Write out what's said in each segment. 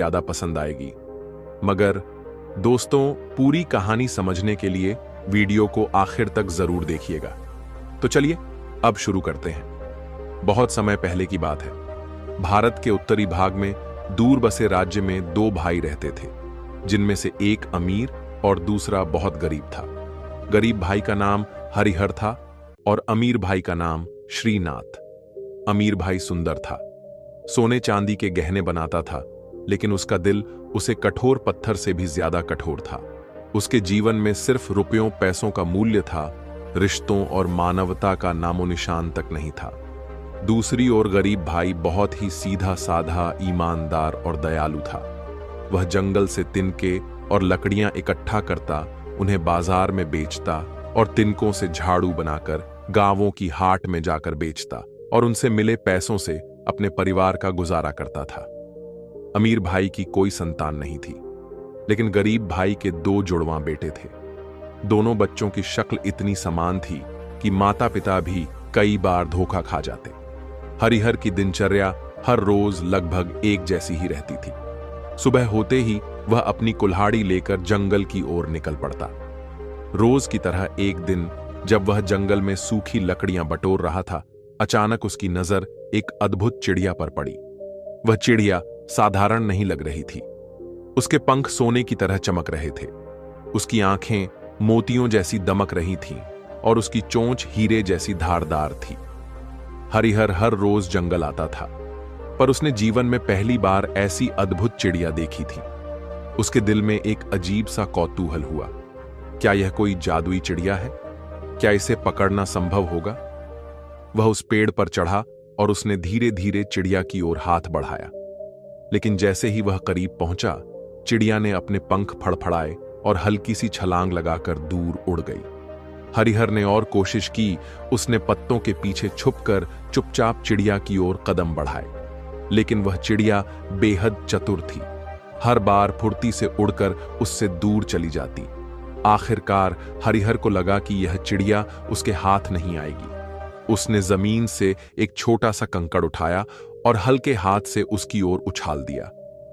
ज़्यादा पसंद आएगी। मगर दोस्तों, पूरी कहानी समझने के लिए वीडियो को आखिर तक जरूर देखिएगा। तो चलिए अब शुरू करते हैं। बहुत समय पहले की बात है। भारत के उत्तरी भाग में दूर बसे राज्य में दो भाई रहते थे, जिनमें से एक अमीर और दूसरा बहुत गरीब था। गरीब भाई का नाम हरिहर था और अमीर भाई का नाम श्रीनाथ। अमीर भाई सुंदर था, सोने चांदी के गहने बनाता था, लेकिन उसका दिल उसे कठोर पत्थर से भी ज्यादा कठोर था। उसके जीवन में सिर्फ रुपयों पैसों का मूल्य था, रिश्तों और मानवता का नामो निशान तक नहीं था। दूसरी ओर गरीब भाई बहुत ही सीधा साधा, ईमानदार और दयालु था। वह जंगल से तिनके और लकड़ियां इकट्ठा करता, उन्हें बाजार में बेचता और तिनकों से झाड़ू बनाकर गांवों की हाट में जाकर बेचता और उनसे मिले पैसों से अपने परिवार का गुजारा करता था। अमीर भाई की कोई संतान नहीं थी, लेकिन गरीब भाई के दो जुड़वां बेटे थे। दोनों बच्चों की शक्ल इतनी समान थी कि माता पिता भी कई बार धोखा खा जाते। हरिहर की दिनचर्या हर रोज लगभग एक जैसी ही रहती थी। सुबह होते ही वह अपनी कुल्हाड़ी लेकर जंगल की ओर निकल पड़ता। रोज की तरह एक दिन जब वह जंगल में सूखी लकड़ियां बटोर रहा था, अचानक उसकी नजर एक अद्भुत चिड़िया पर पड़ी। वह चिड़िया साधारण नहीं लग रही थी। उसके पंख सोने की तरह चमक रहे थे, उसकी आंखें मोतियों जैसी दमक रही थीं और उसकी चोंच हीरे जैसी धारदार थी। हरिहर हर रोज जंगल आता था, पर उसने जीवन में पहली बार ऐसी अद्भुत चिड़िया देखी थी। उसके दिल में एक अजीब सा कौतूहल हुआ। क्या यह कोई जादुई चिड़िया है? क्या इसे पकड़ना संभव होगा? वह उस पेड़ पर चढ़ा और उसने धीरे धीरे चिड़िया की ओर हाथ बढ़ाया। लेकिन जैसे ही वह करीब पहुंचा, चिड़िया ने अपने पंख फड़फड़ाए और हल्की सी छलांग लगाकर दूर उड़ गई। हरिहर ने और कोशिश की। उसने पत्तों के पीछे छुपकर चुपचाप चिड़िया की ओर कदम बढ़ाए, लेकिन वह चिड़िया बेहद चतुर थी। हर बार फुर्ती से उड़कर उससे दूर चली जाती। आखिरकार हरिहर को लगा कि यह चिड़िया उसके हाथ नहीं आएगी। उसने जमीन से एक छोटा सा कंकड़ उठाया और हल्के हाथ से उसकी ओर उछाल दिया।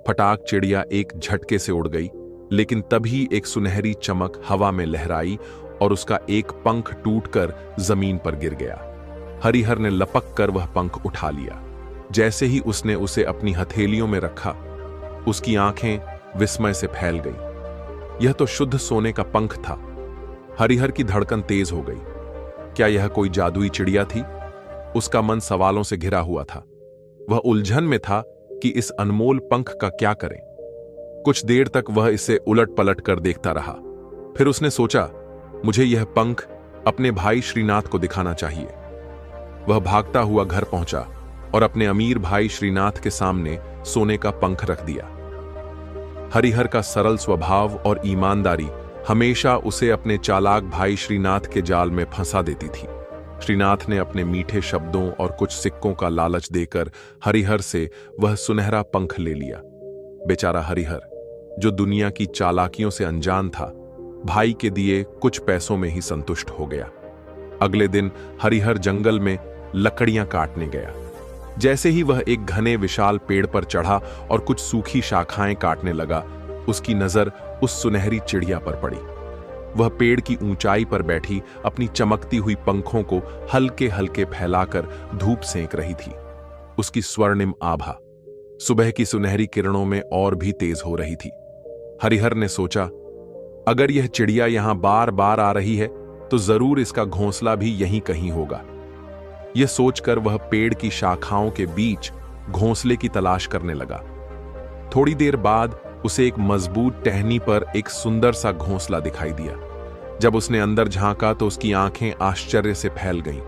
फटाक चिड़िया एक झटके से उड़ गई, लेकिन तभी एक सुनहरी चमक हवा में लहराई और उसका एक पंख टूटकर जमीन पर गिर गया। हरिहर ने लपक कर वह पंख उठा लिया। जैसे ही उसने उसे अपनी हथेलियों में रखा, उसकी आंखें विस्मय से फैल गईं। यह तो शुद्ध सोने का पंख था। हरिहर की धड़कन तेज हो गई। क्या यह कोई जादुई चिड़िया थी? उसका मन सवालों से घिरा हुआ था। वह उलझन में था कि इस अनमोल पंख का क्या करें। कुछ देर तक वह इसे उलट पलट कर देखता रहा। फिर उसने सोचा, मुझे यह पंख अपने भाई श्रीनाथ को दिखाना चाहिए। वह भागता हुआ घर पहुंचा और अपने अमीर भाई श्रीनाथ के सामने सोने का पंख रख दिया। हरिहर का सरल स्वभाव और ईमानदारी हमेशा उसे अपने चालाक भाई श्रीनाथ के जाल में फंसा देती थी। श्रीनाथ ने अपने मीठे शब्दों और कुछ सिक्कों का लालच देकर हरिहर से वह सुनहरा पंख ले लिया। बेचारा हरिहर, जो दुनिया की चालाकियों से अनजान था, भाई के दिए कुछ पैसों में ही संतुष्ट हो गया। अगले दिन हरिहर जंगल में लकड़ियां काटने गया। जैसे ही वह एक घने विशाल पेड़ पर चढ़ा और कुछ सूखी शाखाएं काटने लगा, उसकी नजर उस सुनहरी चिड़िया पर पड़ी। वह पेड़ की ऊंचाई पर बैठी अपनी चमकती हुई पंखों को हल्के हल्के फैलाकर धूप सेंक रही थी। उसकी स्वर्णिम आभा सुबह की सुनहरी किरणों में और भी तेज हो रही थी। हरिहर ने सोचा, अगर यह चिड़िया यहां बार बार आ रही है तो जरूर इसका घोंसला भी यहीं कहीं होगा। यह सोचकर वह पेड़ की शाखाओं के बीच घोंसले की तलाश करने लगा। थोड़ी देर बाद उसे एक मजबूत टहनी पर एक सुंदर सा घोंसला दिखाई दिया। जब उसने अंदर झांका तो उसकी आंखें आश्चर्य से फैल गईं।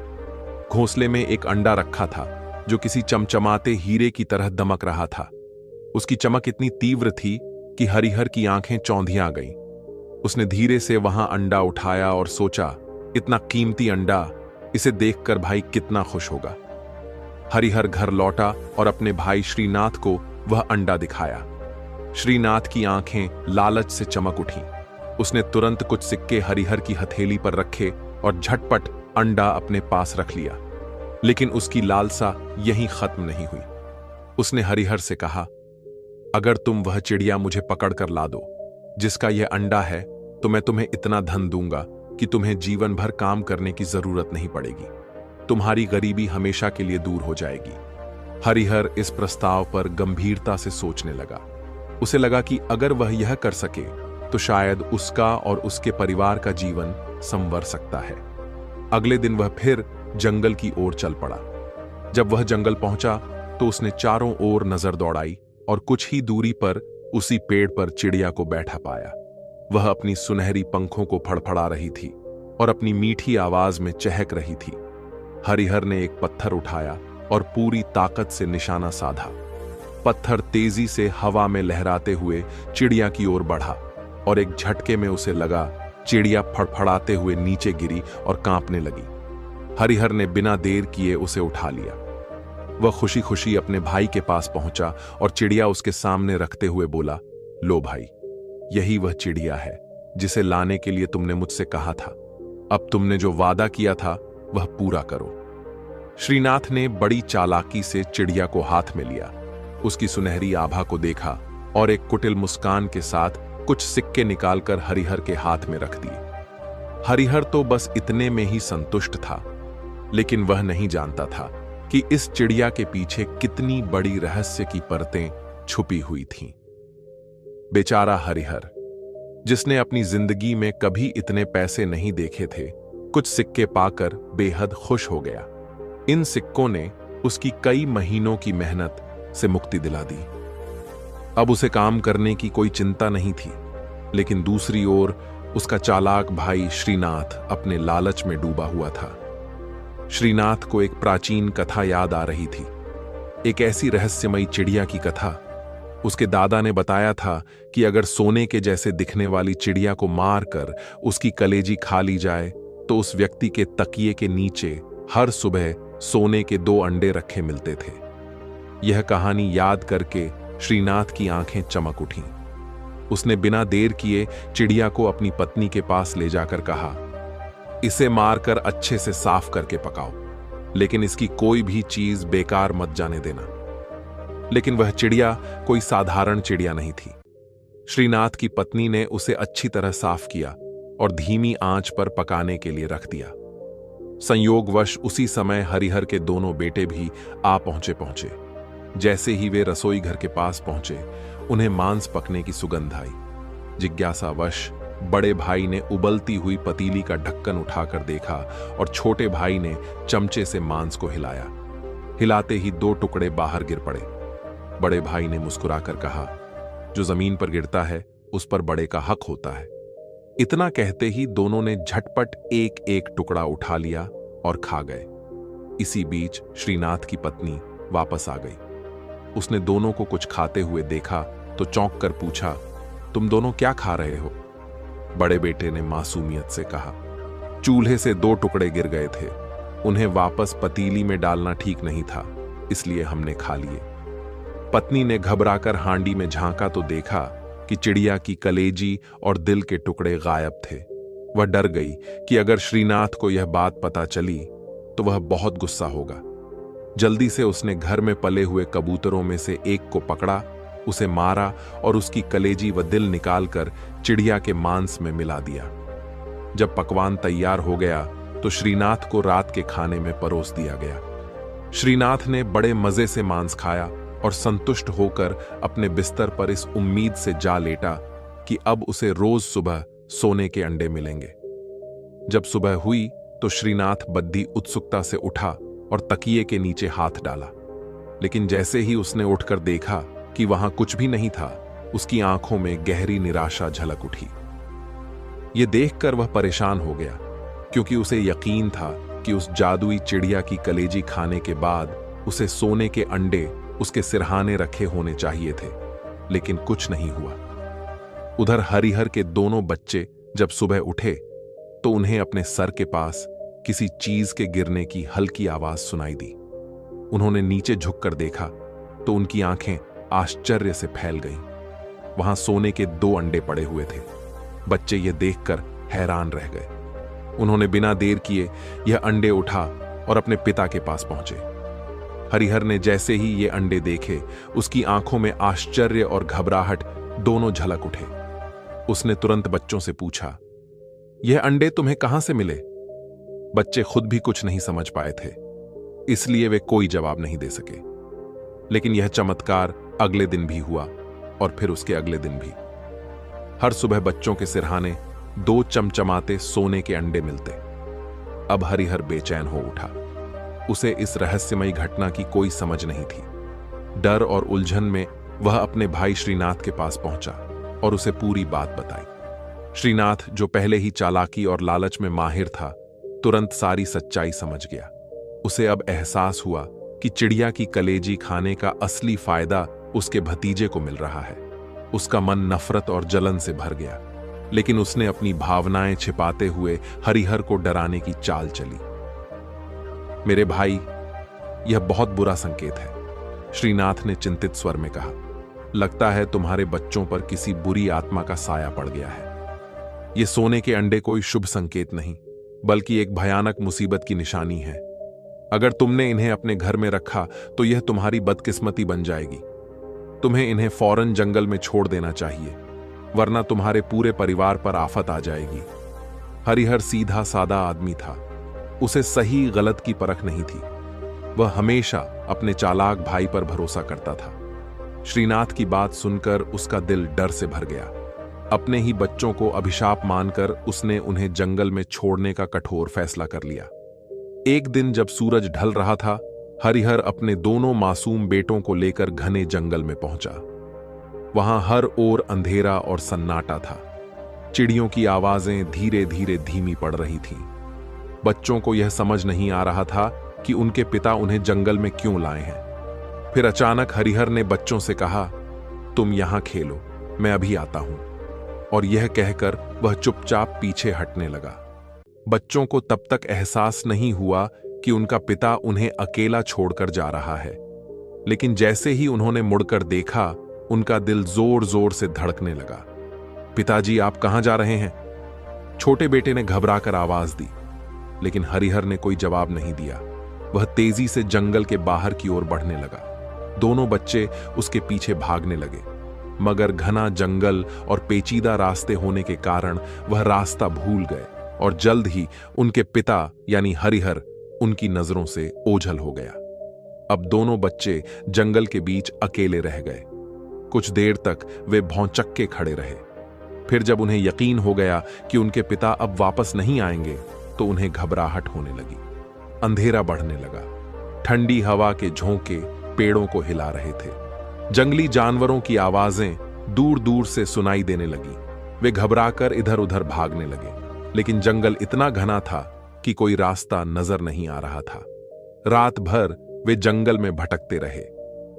घोंसले में एक अंडा रखा था, जो किसी चमचमाते हीरे की तरह दमक रहा था। उसकी चमक इतनी तीव्र थी कि हरिहर की आंखें चौंधिया गईं। उसने धीरे से वहां अंडा उठाया और सोचा, इतना कीमती अंडा, इसे देखकर भाई कितना खुश होगा। हरिहर घर लौटा और अपने भाई श्रीनाथ को वह अंडा दिखाया। श्रीनाथ की आंखें लालच से चमक उठीं। उसने तुरंत कुछ सिक्के हरिहर की हथेली पर रखे और झटपट अंडा अपने पास रख लिया। लेकिन उसकी लालसा यहीं खत्म नहीं हुई। उसने हरिहर से कहा, अगर तुम वह चिड़िया मुझे पकड़ कर ला दो जिसका यह अंडा है, तो मैं तुम्हें इतना धन दूंगा कि तुम्हें जीवन भर काम करने की जरूरत नहीं पड़ेगी। तुम्हारी गरीबी हमेशा के लिए दूर हो जाएगी। हरिहर इस प्रस्ताव पर गंभीरता से सोचने लगा। उसे लगा कि अगर वह यह कर सके तो शायद उसका और उसके परिवार का जीवन संवर सकता है। अगले दिन वह फिर जंगल की ओर चल पड़ा। जब वह जंगल पहुंचा तो उसने चारों ओर नजर दौड़ाई और कुछ ही दूरी पर उसी पेड़ पर चिड़िया को बैठा पाया। वह अपनी सुनहरी पंखों को फड़फड़ा रही थी और अपनी मीठी आवाज में चहक रही थी। हरिहर ने एक पत्थर उठाया और पूरी ताकत से निशाना साधा। पत्थर तेजी से हवा में लहराते हुए चिड़िया की ओर बढ़ा और एक झटके में उसे लगा चिड़िया फड़फड़ाते हुए नीचे गिरी और कांपने लगी। हरिहर ने बिना देर किए उसे उठा लिया। वह खुशी खुशी अपने भाई के पास पहुंचा और चिड़िया उसके सामने रखते हुए बोला, लो भाई, यही वह चिड़िया है जिसे लाने के लिए तुमने मुझसे कहा था। अब तुमने जो वादा किया था वह पूरा करो। श्रीनाथ ने बड़ी चालाकी से चिड़िया को हाथ में लिया, उसकी सुनहरी आभा को देखा और एक कुटिल मुस्कान के साथ कुछ सिक्के निकालकर हरिहर के हाथ में रख दिए। हरिहर तो बस इतने में ही संतुष्ट था, लेकिन वह नहीं जानता था कि इस चिड़िया के पीछे कितनी बड़ी रहस्य की परतें छुपी हुई थीं। बेचारा हरिहर, जिसने अपनी जिंदगी में कभी इतने पैसे नहीं देखे थे, कुछ सिक्के पाकर बेहद खुश हो गया। इन सिक्कों ने उसकी कई महीनों की मेहनत से मुक्ति दिला दी। अब उसे काम करने की कोई चिंता नहीं थी, लेकिन दूसरी ओर उसका चालाक भाई श्रीनाथ अपने लालच में डूबा हुआ था। श्रीनाथ को एक प्राचीन कथा याद आ रही थी, एक ऐसी रहस्यमयी चिड़िया की कथा। उसके दादा ने बताया था कि अगर सोने के जैसे दिखने वाली चिड़िया को मारकर उसकी कलेजी खा ली जाए तो उस व्यक्ति के तकिए के नीचे हर सुबह सोने के 2 अंडे रखे मिलते थे। यह कहानी याद करके श्रीनाथ की आंखें चमक उठीं। उसने बिना देर किए चिड़िया को अपनी पत्नी के पास ले जाकर कहा, इसे मारकर अच्छे से साफ करके पकाओ, लेकिन इसकी कोई भी चीज बेकार मत जाने देना। लेकिन वह चिड़िया कोई साधारण चिड़िया नहीं थी। श्रीनाथ की पत्नी ने उसे अच्छी तरह साफ किया और धीमी आंच पर पकाने के लिए रख दिया। संयोगवश उसी समय हरिहर के दोनों बेटे भी आ पहुंचे। जैसे ही वे रसोई घर के पास पहुंचे, उन्हें मांस पकने की सुगंध आई। जिज्ञासावश बड़े भाई ने उबलती हुई पतीली का ढक्कन उठाकर देखा और छोटे भाई ने चमचे से मांस को हिलाया। हिलाते ही 2 टुकड़े बाहर गिर पड़े। बड़े भाई ने मुस्कुराकर कहा, जो जमीन पर गिरता है उस पर बड़े का हक होता है। इतना कहते ही दोनों ने झटपट एक एक टुकड़ा उठा लिया और खा गए। इसी बीच श्रीनाथ की पत्नी वापस आ गई। उसने दोनों को कुछ खाते हुए देखा तो चौंक कर पूछा, तुम दोनों क्या खा रहे हो? बड़े बेटे ने मासूमियत से कहा, चूल्हे से 2 टुकड़े गिर गए थे, उन्हें वापस पतीली में डालना ठीक नहीं था, इसलिए हमने खा लिए। पत्नी ने घबराकर हांडी में झांका तो देखा कि चिड़िया की कलेजी और दिल के टुकड़े गायब थे। वह डर गई कि अगर श्रीनाथ को यह बात पता चली तो वह बहुत गुस्सा होगा। जल्दी से उसने घर में पले हुए कबूतरों में से एक को पकड़ा, उसे मारा और उसकी कलेजी व दिल निकालकर चिड़िया के मांस में मिला दिया। जब पकवान तैयार हो गया तो श्रीनाथ को रात के खाने में परोस दिया गया। श्रीनाथ ने बड़े मजे से मांस खाया और संतुष्ट होकर अपने बिस्तर पर इस उम्मीद से जा लेटा कि अब उसे रोज सुबह सोने के अंडे मिलेंगे। जब सुबह हुई तो श्रीनाथ बद्धी उत्सुकता से उठा और तकिए के नीचे हाथ डाला, लेकिन जैसे ही उसने उठकर देखा कि वहां कुछ भी नहीं था, उसकी आंखों में गहरी निराशा झलक उठी। यह देखकर वह परेशान हो गया, क्योंकि उसे यकीन था कि उस जादुई चिड़िया की कलेजी खाने के बाद उसे सोने के अंडे उसके सिरहाने रखे होने चाहिए थे, लेकिन कुछ नहीं हुआ। उधर हरिहर के दोनों बच्चे जब सुबह उठे तो उन्हें अपने सर के पास किसी चीज के गिरने की हल्की आवाज सुनाई दी। उन्होंने नीचे झुककर देखा तो उनकी आंखें आश्चर्य से फैल गईं। वहां सोने के 2 अंडे पड़े हुए थे। बच्चे ये देखकर हैरान रह गए। उन्होंने बिना देर किए यह अंडे उठा और अपने पिता के पास पहुंचे। हरिहर ने जैसे ही ये अंडे देखे, उसकी आंखों में आश्चर्य और घबराहट दोनों झलक उठे। उसने तुरंत बच्चों से पूछा, यह अंडे तुम्हें कहां से मिले? बच्चे खुद भी कुछ नहीं समझ पाए थे, इसलिए वे कोई जवाब नहीं दे सके। लेकिन यह चमत्कार अगले दिन भी हुआ और फिर उसके अगले दिन भी। हर सुबह बच्चों के सिरहाने 2 चमचमाते सोने के अंडे मिलते। अब हरिहर बेचैन हो उठा। उसे इस रहस्यमयी घटना की कोई समझ नहीं थी। डर और उलझन में वह अपने भाई श्रीनाथ के पास पहुंचा और उसे पूरी बात बताई। श्रीनाथ, जो पहले ही चालाकी और लालच में माहिर था, तुरंत सारी सच्चाई समझ गया। उसे अब एहसास हुआ कि चिड़िया की कलेजी खाने का असली फायदा उसके भतीजे को मिल रहा है। उसका मन नफरत और जलन से भर गया, लेकिन उसने अपनी भावनाएं छिपाते हुए हरिहर को डराने की चाल चली। मेरे भाई, यह बहुत बुरा संकेत है, श्रीनाथ ने चिंतित स्वर में कहा। लगता है तुम्हारे बच्चों पर किसी बुरी आत्मा का साया पड़ गया है। ये सोने के अंडे कोई शुभ संकेत नहीं, बल्कि एक भयानक मुसीबत की निशानी है। अगर तुमने इन्हें अपने घर में रखा तो यह तुम्हारी बदकिस्मती बन जाएगी। तुम्हें इन्हें फौरन जंगल में छोड़ देना चाहिए, वरना तुम्हारे पूरे परिवार पर आफत आ जाएगी। हरिहर सीधा सादा आदमी था। उसे सही गलत की परख नहीं थी। वह हमेशा अपने चालाक भाई पर भरोसा करता था। श्रीनाथ की बात सुनकर उसका दिल डर से भर गया। अपने ही बच्चों को अभिशाप मानकर उसने उन्हें जंगल में छोड़ने का कठोर फैसला कर लिया। एक दिन जब सूरज ढल रहा था, हरिहर अपने दोनों मासूम बेटों को लेकर घने जंगल में पहुंचा। वहां हर ओर अंधेरा और सन्नाटा था। चिड़ियों की आवाजें धीरे धीरे धीमी पड़ रही थीं। बच्चों को यह समझ नहीं आ रहा था कि उनके पिता उन्हें जंगल में क्यों लाए हैं। फिर अचानक हरिहर ने बच्चों से कहा, तुम यहां खेलो, मैं अभी आता हूं। और यह कहकर वह चुपचाप पीछे हटने लगा। बच्चों को तब तक एहसास नहीं हुआ कि उनका पिता उन्हें अकेला छोड़कर जा रहा है, लेकिन जैसे ही उन्होंने मुड़कर देखा, उनका दिल जोर जोर से धड़कने लगा। पिताजी, आप कहां जा रहे हैं? छोटे बेटे ने घबराकर आवाज दी, लेकिन हरिहर ने कोई जवाब नहीं दिया। वह तेजी से जंगल के बाहर की ओर बढ़ने लगा। दोनों बच्चे उसके पीछे भागने लगे, मगर घना जंगल और पेचीदा रास्ते होने के कारण वह रास्ता भूल गए और जल्द ही उनके पिता यानी हरिहर उनकी नजरों से ओझल हो गया। अब दोनों बच्चे जंगल के बीच अकेले रह गए। कुछ देर तक वे भौंचक्के खड़े रहे। फिर जब उन्हें यकीन हो गया कि उनके पिता अब वापस नहीं आएंगे, तो उन्हें घबराहट होने लगी। अंधेरा बढ़ने लगा। ठंडी हवा के झोंके पेड़ों को हिला रहे थे। जंगली जानवरों की आवाजें दूर दूर से सुनाई देने लगी। वे घबराकर इधर उधर भागने लगे, लेकिन जंगल इतना घना था कि कोई रास्ता नजर नहीं आ रहा था। रात भर वे जंगल में भटकते रहे।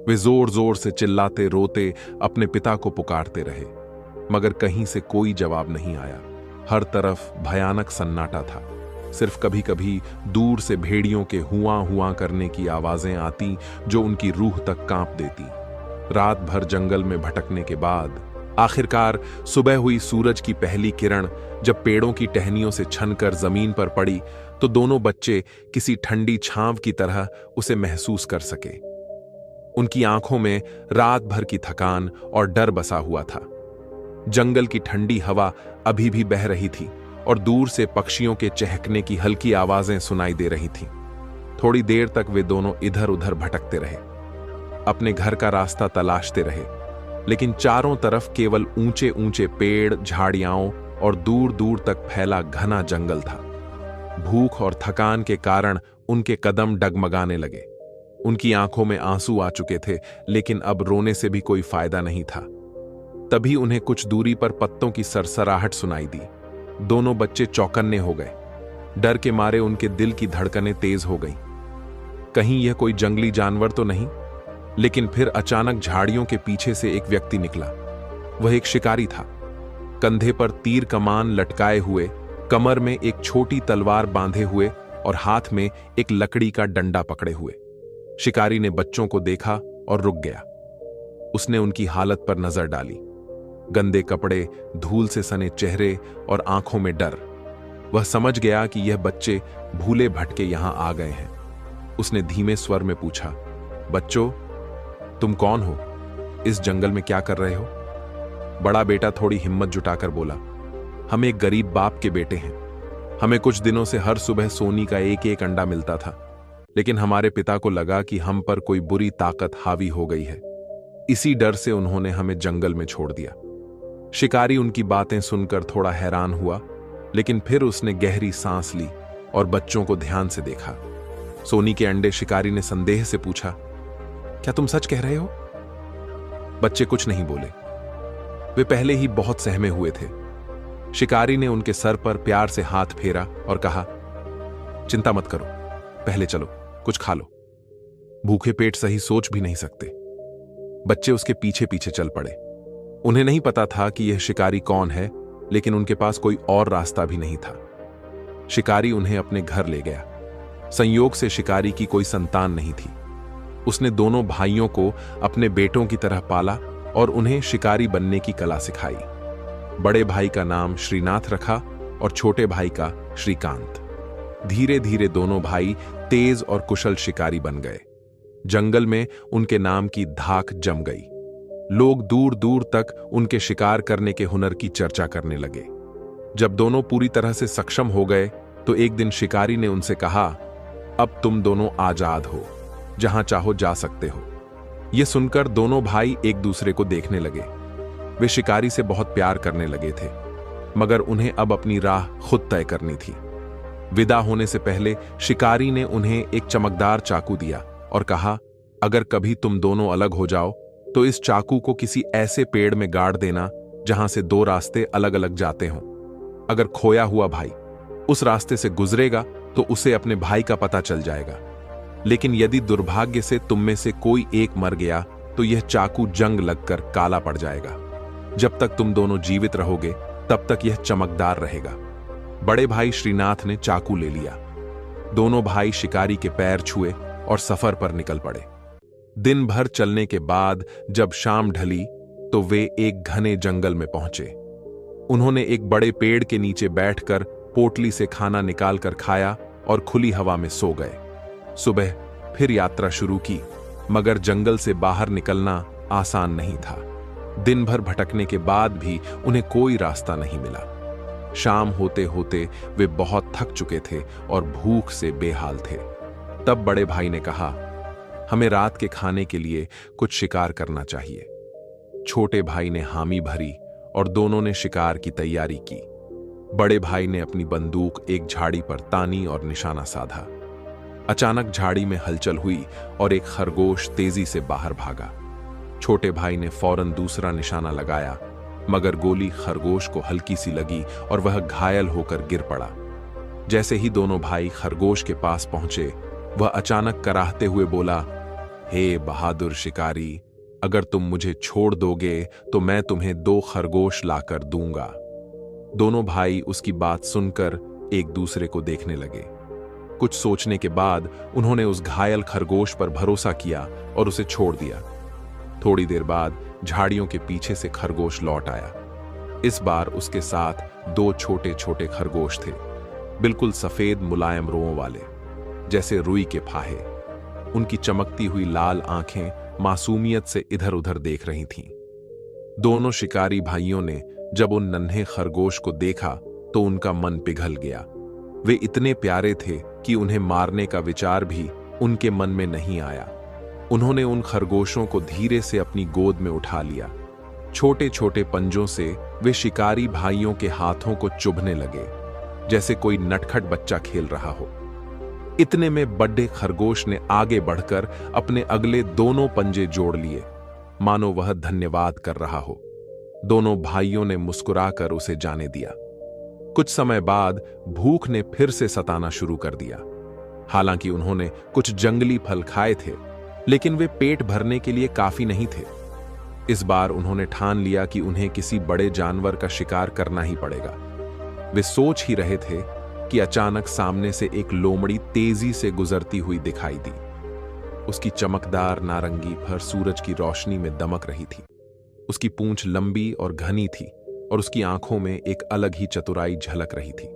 वे जोर जोर से चिल्लाते रोते अपने पिता को पुकारते रहे, मगर कहीं से कोई जवाब नहीं आया। हर तरफ भयानक सन्नाटा था। सिर्फ कभी कभी दूर से भेड़ियों के हुआ हुआ करने की आवाजें आती, जो उनकी रूह तक कांप देती। रात भर जंगल में भटकने के बाद आखिरकार सुबह हुई। सूरज की पहली किरण जब पेड़ों की टहनियों से छनकर जमीन पर पड़ी, तो दोनों बच्चे किसी ठंडी छांव की तरह उसे महसूस कर सके। उनकी आंखों में रात भर की थकान और डर बसा हुआ था। जंगल की ठंडी हवा अभी भी बह रही थी और दूर से पक्षियों के चहकने की हल्की आवाजें सुनाई दे रही थीं। थोड़ी देर तक वे दोनों इधर उधर भटकते रहे, अपने घर का रास्ता तलाशते रहे, लेकिन चारों तरफ केवल ऊंचे ऊंचे पेड़, झाड़ियां और दूर दूर तक फैला घना जंगल था। भूख और थकान के कारण उनके कदम डगमगाने लगे। उनकी आंखों में आंसू आ चुके थे, लेकिन अब रोने से भी कोई फायदा नहीं था। तभी उन्हें कुछ दूरी पर पत्तों की सरसराहट सुनाई दी। दोनों बच्चे चौकन्ने हो गए। डर के मारे उनके दिल की धड़कनें तेज हो गईं। कहीं यह कोई जंगली जानवर तो नहीं? लेकिन फिर अचानक झाड़ियों के पीछे से एक व्यक्ति निकला। वह एक शिकारी था, कंधे पर तीर कमान लटकाए हुए, कमर में एक छोटी तलवार बांधे हुए और हाथ में एक लकड़ी का डंडा पकड़े हुए। शिकारी ने बच्चों को देखा और रुक गया। उसने उनकी हालत पर नजर डाली। गंदे कपड़े, धूल से सने चेहरे और आंखों में डर। वह समझ गया कि यह बच्चे भूले भटके यहां आ गए हैं। उसने धीमे स्वर में पूछा, बच्चों, तुम कौन हो? इस जंगल में क्या कर रहे हो? बड़ा बेटा थोड़ी हिम्मत जुटाकर बोला, हम एक गरीब बाप के बेटे हैं। हमें कुछ दिनों से हर सुबह सोनी का एक एक अंडा मिलता था, लेकिन हमारे पिता को लगा कि हम पर कोई बुरी ताकत हावी हो गई है। इसी डर से उन्होंने हमें जंगल में छोड़ दिया। शिकारी उनकी बातें सुनकर थोड़ा हैरान हुआ, लेकिन फिर उसने गहरी सांस ली और बच्चों को ध्यान से देखा। सोनी के अंडे शिकारी ने संदेह से पूछा, क्या तुम सच कह रहे हो? बच्चे कुछ नहीं बोले। वे पहले ही बहुत सहमे हुए थे। शिकारी ने उनके सर पर प्यार से हाथ फेरा और कहा, चिंता मत करो, पहले चलो कुछ खा लो। भूखे पेट सही सोच भी नहीं सकते। बच्चे उसके पीछे पीछे चल पड़े। उन्हें नहीं पता था कि यह शिकारी कौन है, लेकिन उनके पास कोई और रास्ता भी नहीं था। शिकारी उन्हें अपने घर ले गया। संयोग से शिकारी की कोई संतान नहीं थी। उसने दोनों भाइयों को अपने बेटों की तरह पाला और उन्हें शिकारी बनने की कला सिखाई। बड़े भाई का नाम श्रीनाथ रखा और छोटे भाई का श्रीकांत। धीरे धीरे दोनों भाई तेज और कुशल शिकारी बन गए। जंगल में उनके नाम की धाक जम गई। लोग दूर दूर तक उनके शिकार करने के हुनर की चर्चा करने लगे। जब दोनों पूरी तरह से सक्षम हो गए तो एक दिन शिकारी ने उनसे कहा, अब तुम दोनों आजाद हो, जहां चाहो जा सकते हो। यह सुनकर दोनों भाई एक दूसरे को देखने लगे। वे शिकारी से बहुत प्यार करने लगे थे, मगर उन्हें अब अपनी राह खुद तय करनी थी। विदा होने से पहले शिकारी ने उन्हें एक चमकदार चाकू दिया और कहा, अगर कभी तुम दोनों अलग हो जाओ तो इस चाकू को किसी ऐसे पेड़ में गाड़ देना जहां से दो रास्ते अलग अलग जाते हों। अगर खोया हुआ भाई उस रास्ते से गुजरेगा तो उसे अपने भाई का पता चल जाएगा, लेकिन यदि दुर्भाग्य से तुम में से कोई एक मर गया तो यह चाकू जंग लगकर काला पड़ जाएगा। जब तक तुम दोनों जीवित रहोगे तब तक यह चमकदार रहेगा। बड़े भाई श्रीनाथ ने चाकू ले लिया। दोनों भाई शिकारी के पैर छुए और सफर पर निकल पड़े। दिन भर चलने के बाद जब शाम ढली तो वे एक घने जंगल में पहुंचे। उन्होंने एक बड़े पेड़ के नीचे बैठकर पोटली से खाना निकालकर खाया और खुली हवा में सो गए। सुबह फिर यात्रा शुरू की, मगर जंगल से बाहर निकलना आसान नहीं था। दिन भर भटकने के बाद भी उन्हें कोई रास्ता नहीं मिला। शाम होते होते वे बहुत थक चुके थे और भूख से बेहाल थे। तब बड़े भाई ने कहा, हमें रात के खाने के लिए कुछ शिकार करना चाहिए। छोटे भाई ने हामी भरी और दोनों ने शिकार की तैयारी की। बड़े भाई ने अपनी बंदूक एक झाड़ी पर तानी और निशाना साधा। अचानक झाड़ी में हलचल हुई और एक खरगोश तेजी से बाहर भागा। छोटे भाई ने फौरन दूसरा निशाना लगाया, मगर गोली खरगोश को हल्की सी लगी और वह घायल होकर गिर पड़ा। जैसे ही दोनों भाई खरगोश के पास पहुंचे, वह अचानक कराहते हुए बोला, हे बहादुर शिकारी, अगर तुम मुझे छोड़ दोगे तो मैं तुम्हें 2 खरगोश लाकर दूंगा। दोनों भाई उसकी बात सुनकर एक दूसरे को देखने लगे। कुछ सोचने के बाद उन्होंने उस घायल खरगोश पर भरोसा किया और उसे छोड़ दिया। थोड़ी देर बाद झाड़ियों के पीछे से खरगोश लौट आया। इस बार उसके साथ 2 छोटे छोटे खरगोश थे, बिल्कुल सफेद मुलायम रोंों वाले, जैसे रुई के फाहे। उनकी चमकती हुई लाल आंखें मासूमियत से इधर उधर देख रही थीं। दोनों शिकारी भाइयों ने जब उन नन्हे खरगोश को देखा तो उनका मन पिघल गया। वे इतने प्यारे थे कि उन्हें मारने का विचार भी उनके मन में नहीं आया। उन्होंने उन खरगोशों को धीरे से अपनी गोद में उठा लिया। छोटे छोटे पंजों से वे शिकारी भाइयों के हाथों को चुभने लगे, जैसे कोई नटखट बच्चा खेल रहा हो। इतने में बड़े खरगोश ने आगे बढ़कर अपने अगले दोनों पंजे जोड़ लिए, मानो वह धन्यवाद कर रहा हो। दोनों भाइयों ने मुस्कुराकर उसे जाने दिया। कुछ समय बाद भूख ने फिर से सताना शुरू कर दिया। हालांकि उन्होंने कुछ जंगली फल खाए थे, लेकिन वे पेट भरने के लिए काफी नहीं थे। इस बार उन्होंने ठान लिया कि उन्हें किसी बड़े जानवर का शिकार करना ही पड़ेगा। वे सोच ही रहे थे कि अचानक सामने से एक लोमड़ी तेजी से गुजरती हुई दिखाई दी। उसकी चमकदार नारंगी फर सूरज की रोशनी में दमक रही थी। उसकी पूंछ लंबी और घनी थी और उसकी आंखों में एक अलग ही चतुराई झलक रही थी।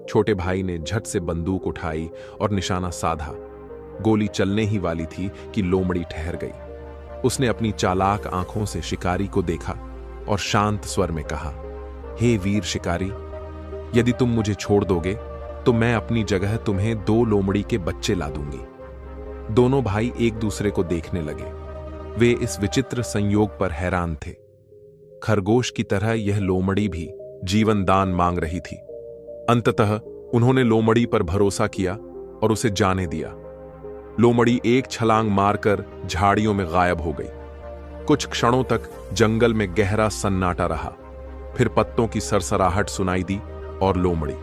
छोटे भाई ने झट से बंदूक उठाई और निशाना साधा, गोली चलने ही वाली थी कि लोमड़ी ठहर गई। उसने अपनी चालाक आंखों से शिकारी को देखा और शांत स्वर में कहा, हे वीर शिकारी, यदि तुम मुझे छोड़ दोगे तो मैं अपनी जगह तुम्हें 2 लोमड़ी के बच्चे ला दूंगी। दोनों भाई एक दूसरे को देखने लगे। वे इस विचित्र संयोग पर हैरान थे। खरगोश की तरह यह लोमड़ी भी जीवन दान मांग रही थी। अंततः उन्होंने लोमड़ी पर भरोसा किया और उसे जाने दिया। लोमड़ी एक छलांग मारकर झाड़ियों में गायब हो गई। कुछ क्षणों तक जंगल में गहरा सन्नाटा रहा। फिर पत्तों की सरसराहट सुनाई दी और लोमड़ी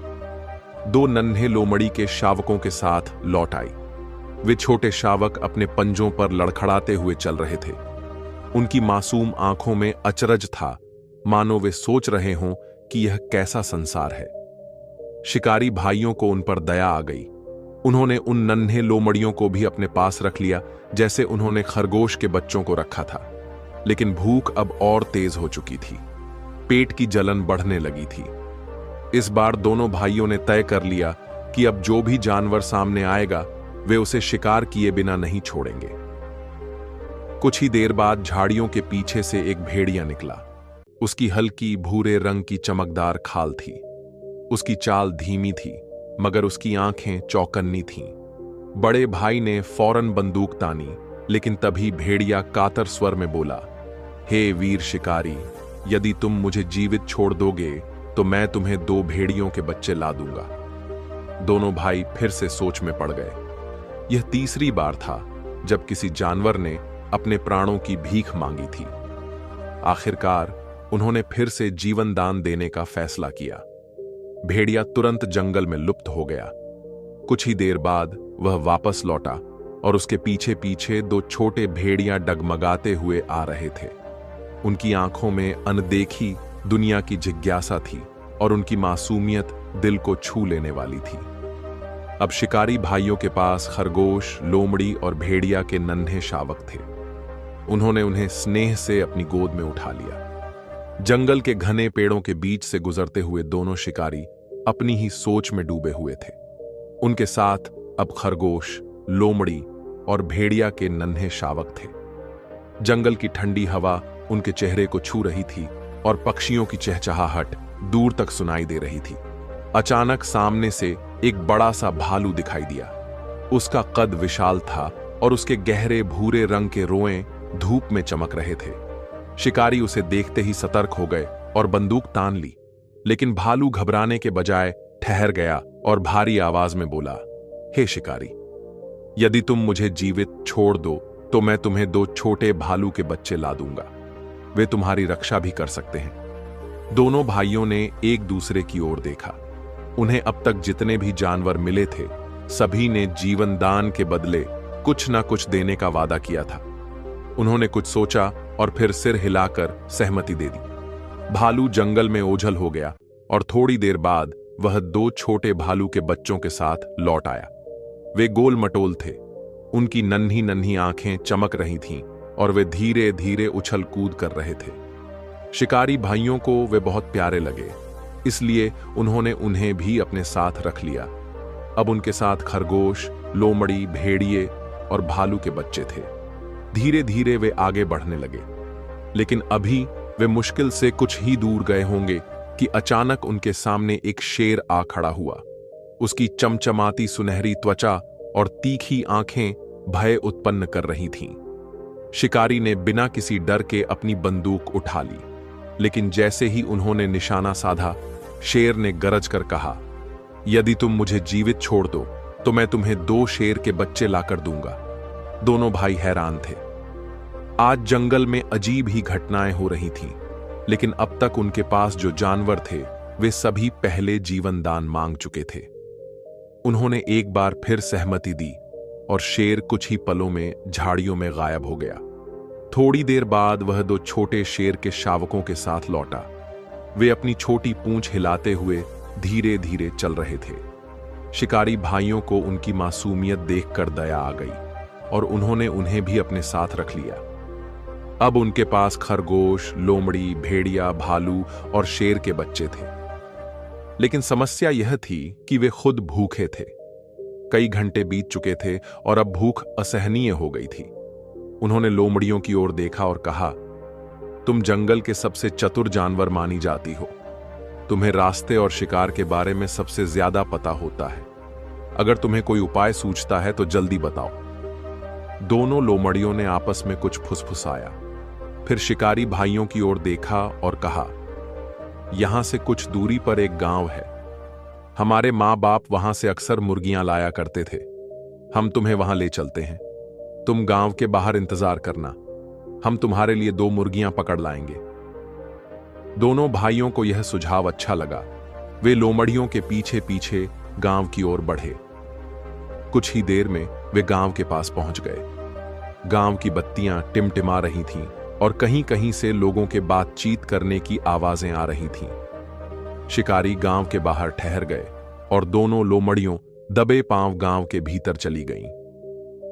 2 नन्हे लोमड़ी के शावकों के साथ लौट आई। वे छोटे शावक अपने पंजों पर लड़खड़ाते हुए चल रहे थे। उनकी मासूम आंखों में अचरज था, मानो वे सोच रहे हों कि यह कैसा संसार है। शिकारी भाइयों को उन पर दया आ गई। उन्होंने उन नन्हे लोमड़ियों को भी अपने पास रख लिया, जैसे उन्होंने खरगोश के बच्चों को रखा था। लेकिन भूख अब और तेज हो चुकी थी। पेट की जलन बढ़ने लगी थी। इस बार दोनों भाइयों ने तय कर लिया कि अब जो भी जानवर सामने आएगा वे उसे शिकार किए बिना नहीं छोड़ेंगे। कुछ ही देर बाद झाड़ियों के पीछे से एक भेड़िया निकला। उसकी हल्की भूरे रंग की चमकदार खाल थी। उसकी चाल धीमी थी, मगर उसकी आंखें चौकन्नी थीं। बड़े भाई ने फौरन बंदूक तानी, लेकिन तभी भेड़िया कातर स्वर में बोला, हे वीर शिकारी, यदि तुम मुझे जीवित छोड़ दोगे तो मैं तुम्हें 2 भेड़ियों के बच्चे ला दूंगा। दोनों भाई फिर से सोच में पड़ गए। यह तीसरी बार था जब किसी जानवर ने अपने प्राणों की भीख मांगी थी। आखिरकार उन्होंने फिर से जीवन दान देने का फैसला किया। भेड़िया तुरंत जंगल में लुप्त हो गया। कुछ ही देर बाद वह वापस लौटा और उसके पीछे पीछे 2 छोटे भेड़िया डगमगाते हुए आ रहे थे। उनकी आंखों में अनदेखी दुनिया की जिज्ञासा थी और उनकी मासूमियत दिल को छू लेने वाली थी। अब शिकारी भाइयों के पास खरगोश, लोमड़ी और भेड़िया के नन्हे शावक थे। उन्होंने उन्हें स्नेह से अपनी गोद में उठा लिया। जंगल के घने पेड़ों के बीच से गुजरते हुए दोनों शिकारी अपनी ही सोच में डूबे हुए थे। उनके साथ अब खरगोश, लोमड़ी और भेड़िया के नन्हे शावक थे। जंगल की ठंडी हवा उनके चेहरे को छू रही थी और पक्षियों की चहचहाहट दूर तक सुनाई दे रही थी। अचानक सामने से एक बड़ा सा भालू दिखाई दिया। उसका कद विशाल था और उसके गहरे भूरे रंग के रोएं धूप में चमक रहे थे। शिकारी उसे देखते ही सतर्क हो गए और बंदूक तान ली, लेकिन भालू घबराने के बजाय ठहर गया और भारी आवाज में बोला, हे शिकारी, यदि तुम मुझे जीवित छोड़ दो तो मैं तुम्हें 2 छोटे भालू के बच्चे ला दूंगा। वे तुम्हारी रक्षा भी कर सकते हैं। दोनों भाइयों ने एक दूसरे की ओर देखा। उन्हें अब तक जितने भी जानवर मिले थे, सभी ने जीवन दान के बदले कुछ ना कुछ देने का वादा किया था। उन्होंने कुछ सोचा और फिर सिर हिलाकर सहमति दे दी। भालू जंगल में ओझल हो गया और थोड़ी देर बाद वह 2 छोटे भालू के बच्चों के साथ लौट आया। वे गोल मटोल थे। उनकी नन्ही नन्ही आंखें चमक रही थीं और वे धीरे धीरे उछल कूद कर रहे थे। शिकारी भाइयों को वे बहुत प्यारे लगे, इसलिए उन्होंने उन्हें भी अपने साथ रख लिया। अब उनके साथ खरगोश, लोमड़ी, भेड़िए और भालू के बच्चे थे। धीरे धीरे वे आगे बढ़ने लगे, लेकिन अभी वे मुश्किल से कुछ ही दूर गए होंगे कि अचानक उनके सामने एक शेर आ खड़ा हुआ। उसकी चमचमाती सुनहरी त्वचा और तीखी आंखें भय उत्पन्न कर रही थीं। शिकारी ने बिना किसी डर के अपनी बंदूक उठा ली, लेकिन जैसे ही उन्होंने निशाना साधा, शेर ने गरज कर कहा, यदि तुम मुझे जीवित छोड़ दो तो मैं तुम्हें 2 शेर के बच्चे लाकर दूंगा। दोनों भाई हैरान थे। आज जंगल में अजीब ही घटनाएं हो रही थीं, लेकिन अब तक उनके पास जो जानवर थे वे सभी पहले जीवन दान मांग चुके थे। उन्होंने एक बार फिर सहमति दी और शेर कुछ ही पलों में झाड़ियों में गायब हो गया। थोड़ी देर बाद वह 2 छोटे शेर के शावकों के साथ लौटा। वे अपनी छोटी पूंछ हिलाते हुए धीरे धीरे चल रहे थे। शिकारी भाइयों को उनकी मासूमियत देखकर दया आ गई और उन्होंने उन्हें भी अपने साथ रख लिया। अब उनके पास खरगोश, लोमड़ी, भेड़िया, भालू और शेर के बच्चे थे। लेकिन समस्या यह थी कि वे खुद भूखे थे। कई घंटे बीत चुके थे और अब भूख असहनीय हो गई थी। उन्होंने लोमड़ियों की ओर देखा और कहा, तुम जंगल के सबसे चतुर जानवर मानी जाती हो। तुम्हें रास्ते और शिकार के बारे में सबसे ज्यादा पता होता है। अगर तुम्हें कोई उपाय सूझता है तो जल्दी बताओ। दोनों लोमड़ियों ने आपस में कुछ फुसफुसाया। फिर शिकारी भाइयों की ओर देखा और कहा, यहां से कुछ दूरी पर एक गांव है। हमारे माँ बाप वहां से अक्सर मुर्गियां लाया करते थे। हम तुम्हें वहां ले चलते हैं। तुम गांव के बाहर इंतजार करना। हम तुम्हारे लिए 2 मुर्गियां पकड़ लाएंगे। दोनों भाइयों को यह सुझाव अच्छा लगा। वे लोमड़ियों के पीछे पीछे गांव की ओर बढ़े। कुछ ही देर में वे गांव के पास पहुंच गए। गांव की बत्तियां टिमटिमा रही थीं और कहीं कहीं से लोगों के बातचीत करने की आवाजें आ रही थीं। शिकारी गांव के बाहर ठहर गए और दोनों लोमड़ियों दबे पांव गांव के भीतर चली गईं।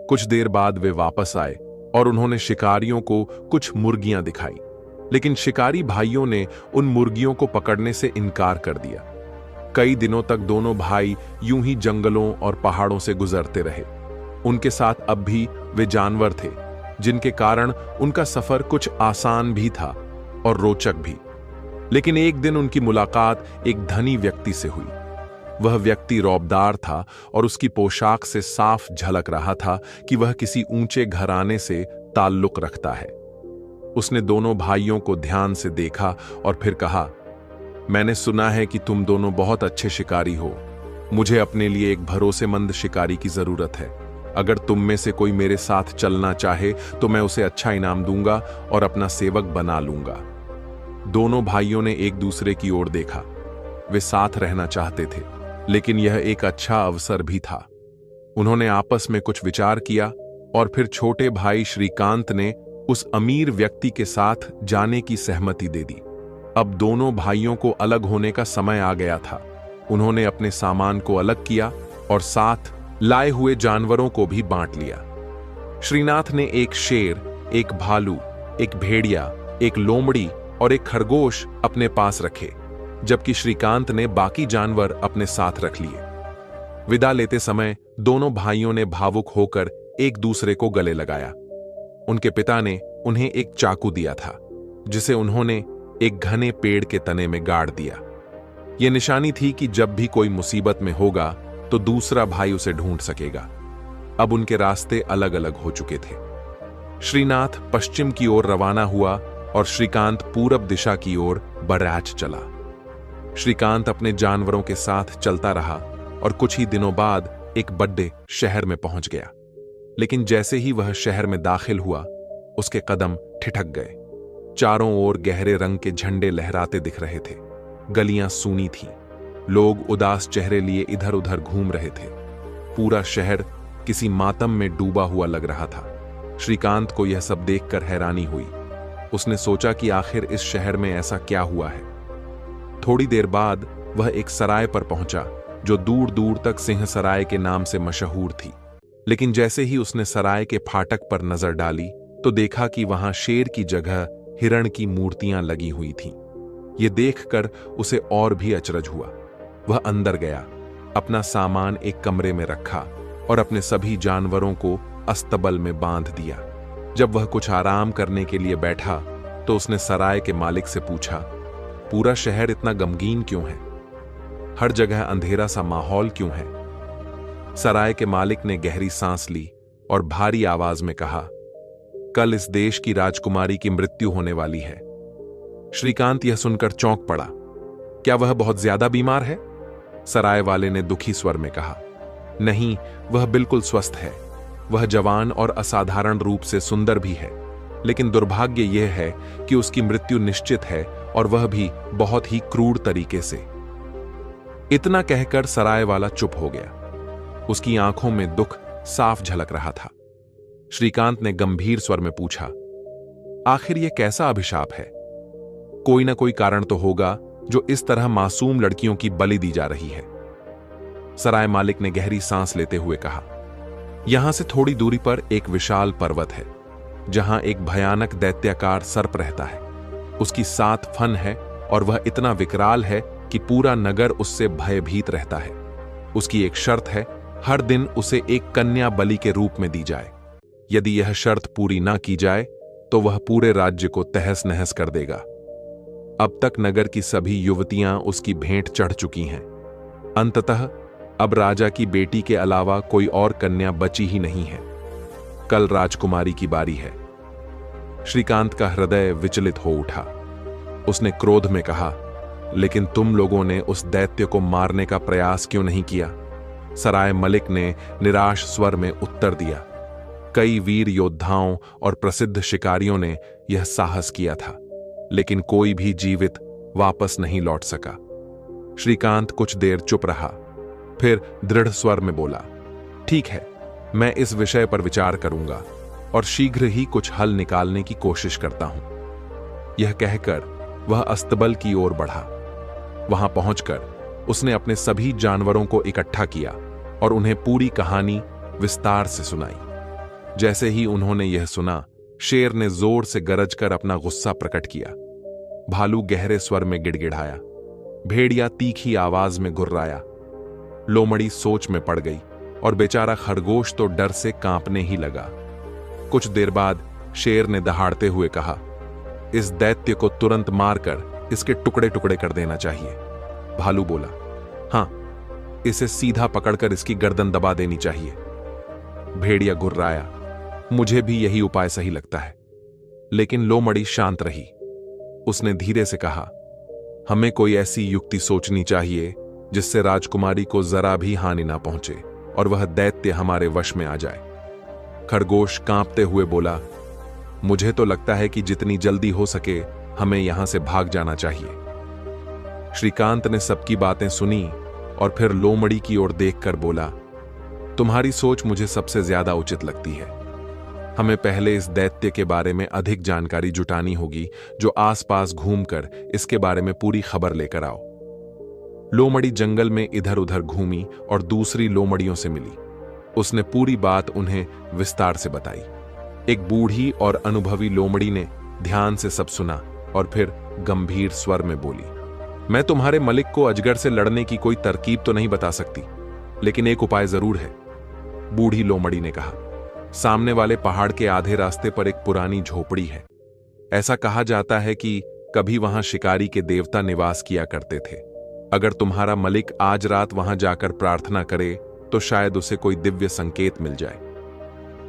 कुछ देर बाद वे वापस आए और उन्होंने शिकारियों को कुछ मुर्गियां दिखाई, लेकिन शिकारी भाइयों ने उन मुर्गियों को पकड़ने से इनकार कर दिया। कई दिनों तक दोनों भाई यूं ही जंगलों और पहाड़ों से गुजरते रहे। उनके साथ अब भी वे जानवर थे, जिनके कारण उनका सफर कुछ आसान भी था और रोचक भी। लेकिन एक दिन उनकी मुलाकात एक धनी व्यक्ति से हुई। वह व्यक्ति रौबदार था और उसकी पोशाक से साफ झलक रहा था कि वह किसी ऊंचे घराने से ताल्लुक रखता है। उसने दोनों भाइयों को ध्यान से देखा और फिर कहा, मैंने सुना है कि तुम दोनों बहुत अच्छे शिकारी हो। मुझे अपने लिए एक भरोसेमंद शिकारी की जरूरत है। अगर तुम में से कोई मेरे साथ चलना चाहे तो मैं उसे अच्छा इनाम दूंगा और अपना सेवक बना लूंगा। दोनों भाइयों ने एक दूसरे की ओर देखा। वे साथ रहना चाहते थे, लेकिन यह एक अच्छा अवसर भी था। उन्होंने आपस में कुछ विचार किया और फिर छोटे भाई श्रीकांत ने उस अमीर व्यक्ति के साथ जाने की सहमति दे दी। अब दोनों भाइयों को अलग होने का समय आ गया था। उन्होंने अपने सामान को अलग किया और साथ लाए हुए जानवरों को भी बांट लिया। श्रीनाथ ने एक शेर, एक भालू, एक भेड़िया, एक लोमड़ी और एक खरगोश अपने पास रखे, जबकि श्रीकांत ने बाकी जानवर अपने साथ रख लिए। विदा लेते समय दोनों भाइयों ने भावुक होकर एक दूसरे को गले लगाया। उनके पिता ने उन्हें एक चाकू दिया था, जिसे उन्होंने एक घने पेड़ के तने में गाड़ दिया। यह निशानी थी कि जब भी कोई मुसीबत में होगा तो दूसरा भाई उसे ढूंढ सकेगा। अब उनके रास्ते अलग अलग हो चुके थे। श्रीनाथ पश्चिम की ओर रवाना हुआ और श्रीकांत पूरब दिशा की ओर बराच चला। श्रीकांत अपने जानवरों के साथ चलता रहा और कुछ ही दिनों बाद एक बड़े शहर में पहुंच गया। लेकिन जैसे ही वह शहर में दाखिल हुआ, उसके कदम ठिठक गए। चारों ओर गहरे रंग के झंडे लहराते दिख रहे थे। गलियां सूनी थीं। लोग उदास चेहरे लिए इधर उधर घूम रहे थे। पूरा शहर किसी मातम में डूबा हुआ लग रहा था। श्रीकांत को यह सब देखकर हैरानी हुई। उसने सोचा कि आखिर इस शहर में ऐसा क्या हुआ है। थोड़ी देर बाद वह एक सराय पर पहुंचा, जो दूर दूर तक सिंह सराय के नाम से मशहूर थी। लेकिन जैसे ही उसने सराय के फाटक पर नजर डाली तो देखा कि वहां शेर की जगह हिरण की मूर्तियां लगी हुई थीं। यह देखकर उसे और भी अचरज हुआ। वह अंदर गया, अपना सामान एक कमरे में रखा और अपने सभी जानवरों को अस्तबल में बांध दिया। जब वह कुछ आराम करने के लिए बैठा तो उसने सराय के मालिक से पूछा, पूरा शहर इतना गमगीन क्यों है? हर जगह अंधेरा सा माहौल क्यों है? सराय के मालिक ने गहरी सांस ली और भारी आवाज में कहा, कल इस देश की राजकुमारी की मृत्यु होने वाली है। श्रीकांत यह सुनकर चौंक पड़ा। क्या वह बहुत ज्यादा बीमार है? सराय वाले ने दुखी स्वर में कहा, नहीं, वह बिल्कुल स्वस्थ है। वह जवान और असाधारण रूप से सुंदर भी है, लेकिन दुर्भाग्य यह है कि उसकी मृत्यु निश्चित है और वह भी बहुत ही क्रूर तरीके से। इतना कहकर सराय वाला चुप हो गया। उसकी आंखों में दुख साफ झलक रहा था। श्रीकांत ने गंभीर स्वर में पूछा, आखिर यह कैसा अभिशाप है? कोई ना कोई कारण तो होगा जो इस तरह मासूम लड़कियों की बलि दी जा रही है। सराय मालिक ने गहरी सांस लेते हुए कहा, यहां से थोड़ी दूरी पर एक विशाल पर्वत है, जहां एक भयानक दैत्याकार सर्प रहता है। उसकी 7 फन है और वह इतना विकराल है कि पूरा नगर उससे भयभीत रहता है। उसकी एक शर्त है, हर दिन उसे एक कन्या बलि के रूप में दी जाए। यदि यह शर्त पूरी ना की जाए तो वह पूरे राज्य को तहस नहस कर देगा। अब तक नगर की सभी युवतियां उसकी भेंट चढ़ चुकी हैं। अंततः अब राजा की बेटी के अलावा कोई और कन्या बची ही नहीं है। कल राजकुमारी की बारी है। श्रीकांत का हृदय विचलित हो उठा। उसने क्रोध में कहा, लेकिन तुम लोगों ने उस दैत्य को मारने का प्रयास क्यों नहीं किया? सराय मलिक ने निराश स्वर में उत्तर दिया। कई वीर योद्धाओं और प्रसिद्ध शिकारियों ने यह साहस किया था, लेकिन कोई भी जीवित वापस नहीं लौट सका। श्रीकांत कुछ देर चुप रहा, फिर दृढ़ स्वर में बोला, ठीक है, मैं इस विषय पर विचार करूंगा और शीघ्र ही कुछ हल निकालने की कोशिश करता हूं। यह कहकर वह अस्तबल की ओर बढ़ा। वहां पहुंचकर उसने अपने सभी जानवरों को इकट्ठा किया और उन्हें पूरी कहानी विस्तार से सुनाई। जैसे ही उन्होंने यह सुना, शेर ने जोर से गरजकर अपना गुस्सा प्रकट किया। भालू गहरे स्वर में गिड़गिड़ाया। भेड़िया तीखी आवाज में गुर्राया। लोमड़ी सोच में पड़ गई और बेचारा खरगोश तो डर से कांपने ही लगा। कुछ देर बाद शेर ने दहाड़ते हुए कहा, इस दैत्य को तुरंत मारकर इसके टुकड़े टुकड़े कर देना चाहिए। भालू बोला, हां, इसे सीधा पकड़कर इसकी गर्दन दबा देनी चाहिए। भेड़िया गुर्राया, मुझे भी यही उपाय सही लगता है। लेकिन लोमड़ी शांत रही। उसने धीरे से कहा, हमें कोई ऐसी युक्ति सोचनी चाहिए जिससे राजकुमारी को जरा भी हानि ना पहुंचे और वह दैत्य हमारे वश में आ जाए। खरगोश कांपते हुए बोला, मुझे तो लगता है कि जितनी जल्दी हो सके हमें यहां से भाग जाना चाहिए। श्रीकांत ने सबकी बातें सुनी और फिर लोमड़ी की ओर देखकर बोला, तुम्हारी सोच मुझे सबसे ज्यादा उचित लगती है। हमें पहले इस दैत्य के बारे में अधिक जानकारी जुटानी होगी, जो आसपास घूमकर इसके बारे में पूरी खबर लेकर आओ। लोमड़ी जंगल में इधर उधर घूमी और दूसरी लोमड़ियों से मिली। उसने पूरी बात उन्हें विस्तार से बताई। एक बूढ़ी और अनुभवी लोमड़ी ने ध्यान से सब सुना और फिर गंभीर स्वर में बोली, मैं तुम्हारे मलिक को अजगर से लड़ने की कोई तरकीब तो नहीं बता सकती, लेकिन एक उपाय जरूर है। बूढ़ी लोमड़ी ने कहा, सामने वाले पहाड़ के आधे रास्ते पर एक पुरानी झोपड़ी है। ऐसा कहा जाता है कि कभी वहां शिकारी के देवता निवास किया करते थे। अगर तुम्हारा मलिक आज रात वहां जाकर प्रार्थना करे तो शायद उसे कोई दिव्य संकेत मिल जाए।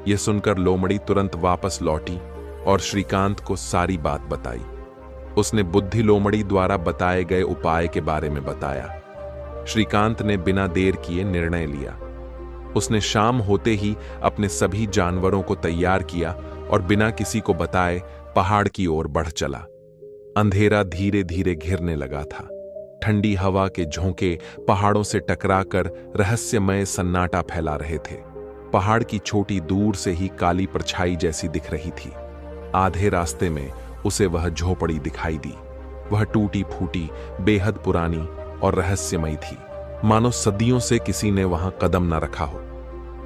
यह सुनकर लोमड़ी तुरंत वापस लौटी और श्रीकांत को सारी बात बताई। उसने बुद्धि लोमड़ी द्वारा बताए गए उपाय के बारे में बताया। श्रीकांत ने बिना देर किए निर्णय लिया। उसने शाम होते ही अपने सभी जानवरों को तैयार किया और बिना किसी को बताए पहाड़ की ओर बढ़ चला। अंधेरा धीरे धीरे घिरने लगा था। ठंडी हवा के झोंके पहाड़ों से टकराकर रहस्यमय सन्नाटा फैला रहे थे। पहाड़ की चोटी दूर से ही काली परछाई जैसी दिख रही थी। आधे रास्ते में उसे वह झोपड़ी दिखाई दी। वह टूटी फूटी, बेहद पुरानी और रहस्यमयी थी, मानो सदियों से किसी ने वहां कदम न रखा हो।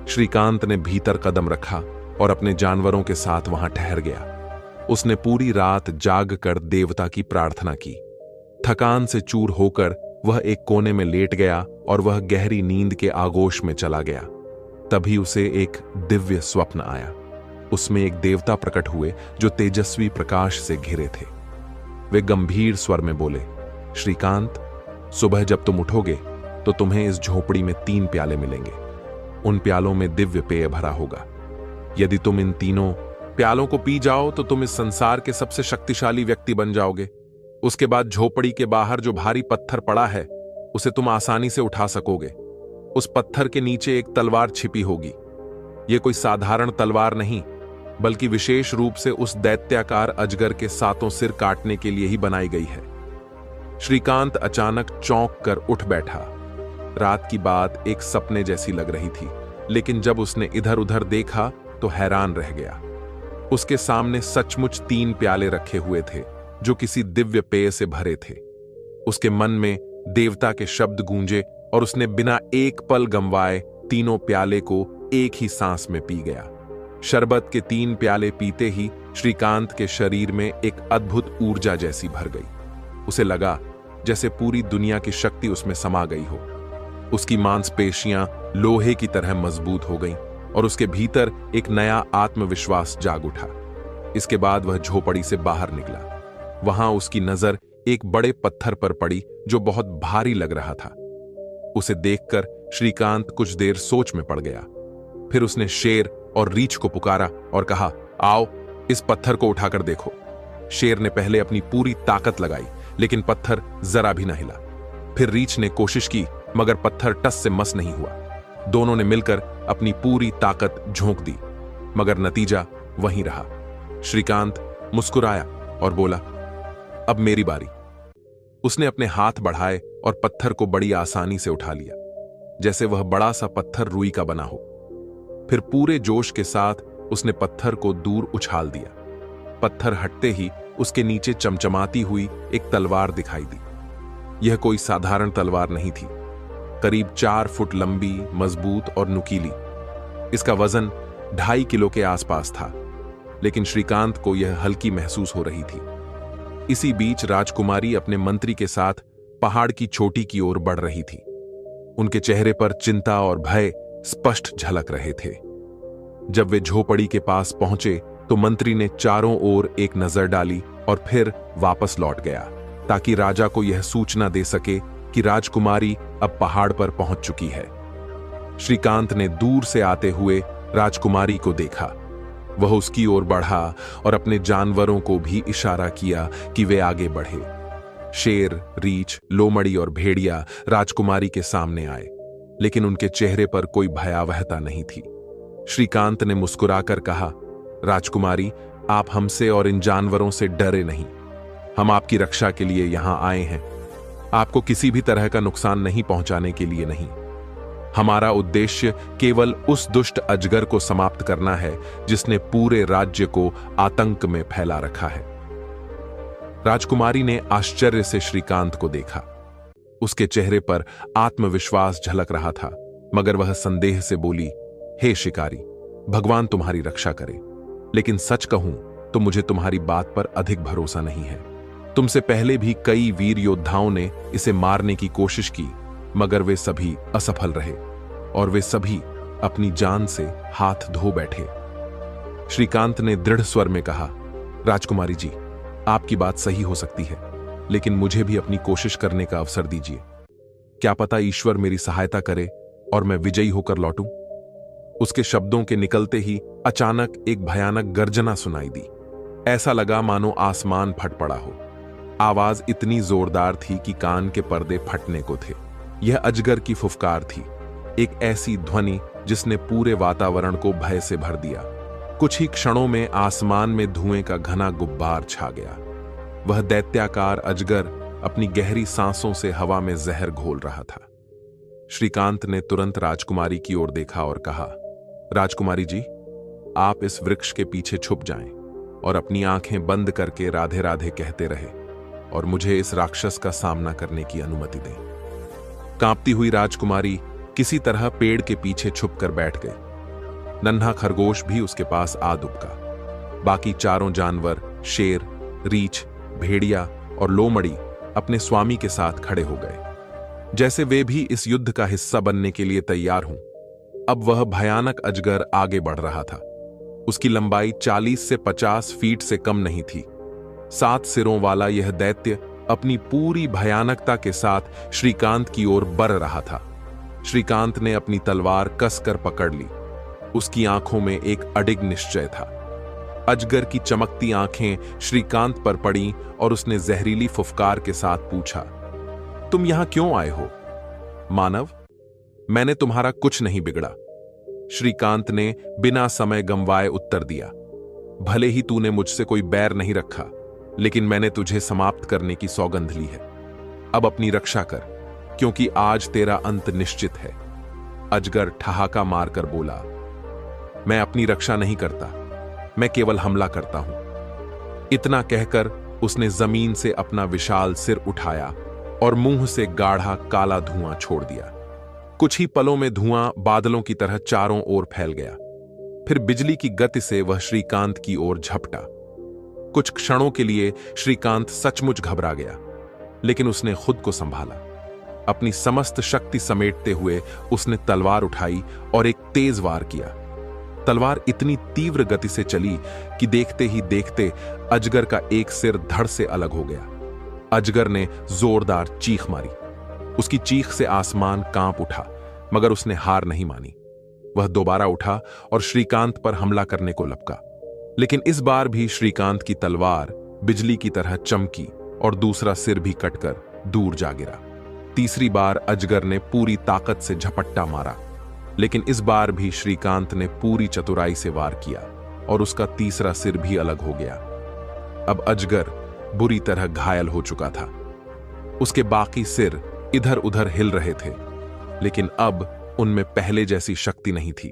श्रीकांत ने भीतर कदम रखा और अपने जानवरों के साथ वहां ठहर गया। उसने पूरी रात जाग कर देवता की प्रार्थना की। थकान से चूर होकर वह एक कोने में लेट गया और वह गहरी नींद के आगोश में चला गया। तभी उसे एक दिव्य स्वप्न आया। उसमें एक देवता प्रकट हुए जो तेजस्वी प्रकाश से घिरे थे। वे गंभीर स्वर में बोले, श्रीकांत, सुबह जब तुम उठोगे तो तुम्हें इस झोपड़ी में 3 प्याले मिलेंगे। उन प्यालों में दिव्य पेय भरा होगा। यदि तुम इन तीनों प्यालों को पी जाओ तो तुम इस संसार के सबसे शक्तिशाली व्यक्ति बन जाओगे। उसके बाद झोपड़ी के बाहर जो भारी पत्थर पड़ा है उसे तुम आसानी से उठा सकोगे। उस पत्थर के नीचे एक तलवार छिपी होगी। यह कोई साधारण तलवार नहीं, बल्कि विशेष रूप से उस दैत्याकार अजगर के 7 सिर काटने के लिए ही बनाई गई है। श्रीकांत अचानक चौंक कर उठ बैठा। रात की बात एक सपने जैसी लग रही थी, लेकिन जब उसने इधर उधर देखा तो हैरान रह गया। उसके सामने सचमुच 3 प्याले रखे हुए थे जो किसी दिव्य पेय से भरे थे। उसके मन में देवता के शब्द गूंजे और उसने बिना एक पल गंवाए तीनों प्याले को एक ही सांस में पी गया। शरबत के 3 प्याले पीते ही श्रीकांत के शरीर में एक अद्भुत ऊर्जा जैसी भर गई। उसे लगा जैसे पूरी दुनिया की शक्ति उसमें समा गई हो। उसकी मांसपेशियां लोहे की तरह मजबूत हो गईं और उसके भीतर एक नया आत्मविश्वास जाग उठा। इसके बाद वह झोपड़ी से बाहर निकला। वहां उसकी नजर एक बड़े पत्थर पर पड़ी जो बहुत भारी लग रहा था। उसे देखकर श्रीकांत कुछ देर सोच में पड़ गया। फिर उसने शेर और रीछ को पुकारा और कहा, आओ इस पत्थर को उठाकर देखो। शेर ने पहले अपनी पूरी ताकत लगाई, लेकिन पत्थर जरा भी न हिला। फिर रीछ ने कोशिश की, मगर पत्थर टस से मस नहीं हुआ। दोनों ने मिलकर अपनी पूरी ताकत झोंक दी, मगर नतीजा वहीं रहा। श्रीकांत मुस्कुराया और बोला, अब मेरी बारी। उसने अपने हाथ बढ़ाए और पत्थर को बड़ी आसानी से उठा लिया, जैसे वह बड़ा सा पत्थर रुई का बना हो। फिर पूरे जोश के साथ उसने पत्थर को दूर उछाल दिया। पत्थर हटते ही उसके नीचे चमचमाती हुई एक तलवार दिखाई दी। यह कोई साधारण तलवार नहीं थी, करीब 4 फुट लंबी, मजबूत और नुकीली। इसका वजन 2.5 किलो के आसपास था, लेकिन श्रीकांत को यह हल्की महसूस हो रही थी। इसी बीच राजकुमारी अपने मंत्री के साथ पहाड़ की चोटी की ओर बढ़ रही थी। उनके चेहरे पर चिंता और भय स्पष्ट झलक रहे थे। जब वे झोपड़ी के पास पहुंचे तो मंत्री ने चारों ओर एक नजर डाली और फिर वापस लौट गया, ताकि राजा को यह सूचना दे सके कि राजकुमारी अब पहाड़ पर पहुंच चुकी है। श्रीकांत ने दूर से आते हुए राजकुमारी को देखा। वह उसकी ओर बढ़ा और अपने जानवरों को भी इशारा किया कि वे आगे बढ़े। शेर, रीछ, लोमड़ी और भेड़िया राजकुमारी के सामने आए, लेकिन उनके चेहरे पर कोई भयावहता नहीं थी। श्रीकांत ने मुस्कुराकर कहा, राजकुमारी, आप हमसे और इन जानवरों से डरे नहीं। हम आपकी रक्षा के लिए यहां आए हैं, आपको किसी भी तरह का नुकसान नहीं पहुंचाने के लिए नहीं। हमारा उद्देश्य केवल उस दुष्ट अजगर को समाप्त करना है जिसने पूरे राज्य को आतंक में फैला रखा है। राजकुमारी ने आश्चर्य से श्रीकांत को देखा। उसके चेहरे पर आत्मविश्वास झलक रहा था, मगर वह संदेह से बोली, हे शिकारी, भगवान तुम्हारी रक्षा करे, लेकिन सच कहूं तो मुझे तुम्हारी बात पर अधिक भरोसा नहीं है। तुमसे पहले भी कई वीर योद्धाओं ने इसे मारने की कोशिश की, मगर वे सभी असफल रहे और वे सभी अपनी जान से हाथ धो बैठे। श्रीकांत ने दृढ़ स्वर में कहा, राजकुमारी जी, आपकी बात सही हो सकती है, लेकिन मुझे भी अपनी कोशिश करने का अवसर दीजिए। क्या पता ईश्वर मेरी सहायता करे और मैं विजयी होकर लौटूं। उसके शब्दों के निकलते ही अचानक एक भयानक गर्जना सुनाई दी। ऐसा लगा मानो आसमान फट पड़ा हो। आवाज इतनी जोरदार थी कि कान के पर्दे फटने को थे। यह अजगर की फुफकार थी, एक ऐसी ध्वनि जिसने पूरे वातावरण को भय से भर दिया। कुछ ही क्षणों में आसमान में धुएं का घना गुब्बार छा गया। वह दैत्याकार अजगर अपनी गहरी सांसों से हवा में जहर घोल रहा था। श्रीकांत ने तुरंत राजकुमारी की ओर देखा और कहा, राजकुमारी जी, आप इस वृक्ष के पीछे छुप जाएं और अपनी आंखें बंद करके राधे राधे कहते रहे और मुझे इस राक्षस का सामना करने की अनुमति दें। कांपती हुई राजकुमारी किसी तरह पेड़ के पीछे छुपकर बैठ गई। नन्हा खरगोश भी उसके पास आ दुबका। बाकी चारों जानवर, शेर, रीछ, भेड़िया और लोमड़ी अपने स्वामी के साथ खड़े हो गए, जैसे वे भी इस युद्ध का हिस्सा बनने के लिए तैयार हों। अब वह भयानक अजगर आगे बढ़ रहा था। उसकी लंबाई 40 से 50 फीट से कम नहीं थी। 7 सिरों वाला यह दैत्य अपनी पूरी भयानकता के साथ श्रीकांत की ओर बढ़ रहा था। श्रीकांत ने अपनी तलवार कसकर पकड़ ली। उसकी आंखों में एक अडिग निश्चय था। अजगर की चमकती आंखें श्रीकांत पर पड़ीं और उसने जहरीली फुफकार के साथ पूछा, तुम यहां क्यों आए हो मानव? मैंने तुम्हारा कुछ नहीं बिगड़ा। श्रीकांत ने बिना समय गंवाए उत्तर दिया, भले ही तूने मुझसे कोई बैर नहीं रखा, लेकिन मैंने तुझे समाप्त करने की सौगंध ली है। अब अपनी रक्षा कर, क्योंकि आज तेरा अंत निश्चित है। अजगर ठहाका मारकर बोला, मैं अपनी रक्षा नहीं करता, मैं केवल हमला करता हूं। इतना कहकर उसने जमीन से अपना विशाल सिर उठाया और मुंह से गाढ़ा काला धुआं छोड़ दिया। कुछ ही पलों में धुआं बादलों की तरह चारों ओर फैल गया। फिर बिजली की गति से वह श्रीकांत की ओर झपटा। कुछ क्षणों के लिए श्रीकांत सचमुच घबरा गया, लेकिन उसने खुद को संभाला। अपनी समस्त शक्ति समेटते हुए उसने तलवार उठाई और एक तेज वार किया। तलवार इतनी तीव्र गति से चली कि देखते ही देखते अजगर का एक सिर धड़ से अलग हो गया। अजगर ने जोरदार चीख मारी। उसकी चीख से आसमान कांप उठा, मगर उसने हार नहीं मानी। वह दोबारा उठा और श्रीकांत पर हमला करने को लपका, लेकिन इस बार भी श्रीकांत की तलवार बिजली की तरह चमकी और दूसरा सिर भी कटकर दूर जा गिरा। तीसरी बार अजगर ने पूरी ताकत से झपट्टा मारा, लेकिन इस बार भी श्रीकांत ने पूरी चतुराई से वार किया और उसका तीसरा सिर भी अलग हो गया। अब अजगर बुरी तरह घायल हो चुका था। उसके बाकी सिर इधर उधर हिल रहे थे, लेकिन अब उनमें पहले जैसी शक्ति नहीं थी।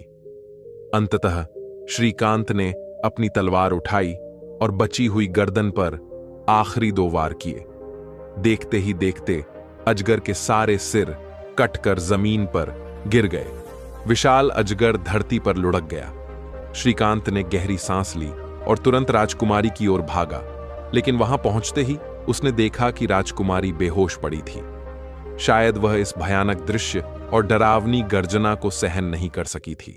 अंततः श्रीकांत ने अपनी तलवार उठाई और बची हुई गर्दन पर आखिरी 2 वार किए। देखते ही देखते अजगर के सारे सिर कटकर जमीन पर गिर गए। विशाल अजगर धरती पर लुढ़क गया। श्रीकांत ने गहरी सांस ली और तुरंत राजकुमारी की ओर भागा, लेकिन वहां पहुंचते ही उसने देखा कि राजकुमारी बेहोश पड़ी थी। शायद वह इस भयानक दृश्य और डरावनी गर्जना को सहन नहीं कर सकी थी।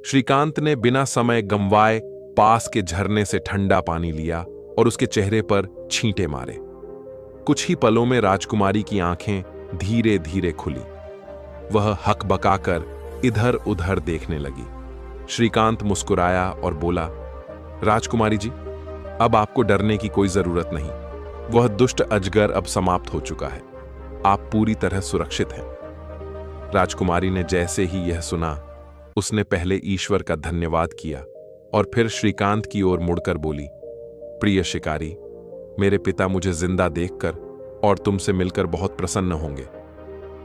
श्रीकांत ने बिना समय गंवाए पास के झरने से ठंडा पानी लिया और उसके चेहरे पर छींटे मारे। कुछ ही पलों में राजकुमारी की आंखें धीरे धीरे खुली। वह हकबकाकर इधर उधर देखने लगी। श्रीकांत मुस्कुराया और बोला, राजकुमारी जी, अब आपको डरने की कोई जरूरत नहीं। वह दुष्ट अजगर अब समाप्त हो चुका है। आप पूरी तरह सुरक्षित हैं। राजकुमारी ने जैसे ही यह सुना, उसने पहले ईश्वर का धन्यवाद किया और फिर श्रीकांत की ओर मुड़कर बोली, प्रिय शिकारी, मेरे पिता मुझे जिंदा देखकर और तुमसे मिलकर बहुत प्रसन्न होंगे।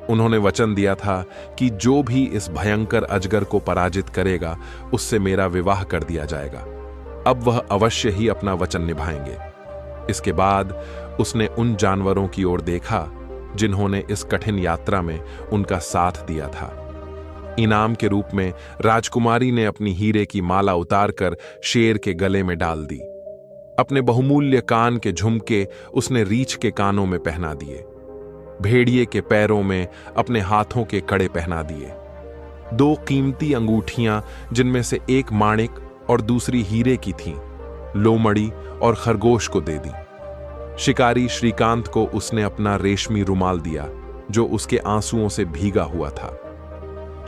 उन्होंने वचन दिया था कि जो भी इस भयंकर अजगर को पराजित करेगा उससे मेरा विवाह कर दिया जाएगा। अब वह अवश्य ही अपना वचन निभाएंगे। इसके बाद उसने उन जानवरों की ओर देखा जिन्होंने इस कठिन यात्रा में उनका साथ दिया था। इनाम के रूप में राजकुमारी ने अपनी हीरे की माला उतारकर शेर के गले में डाल दी। अपने बहुमूल्य कान के झुमके उसने रीछ के कानों में पहना दिए। भेड़िए के पैरों में अपने हाथों के कड़े पहना दिए। 2 कीमती अंगूठियां, जिनमें से एक माणिक और दूसरी हीरे की थीं, लोमड़ी और खरगोश को दे दी। शिकारी श्रीकांत को उसने अपना रेशमी रुमाल दिया, जो उसके आंसुओं से भीगा हुआ था।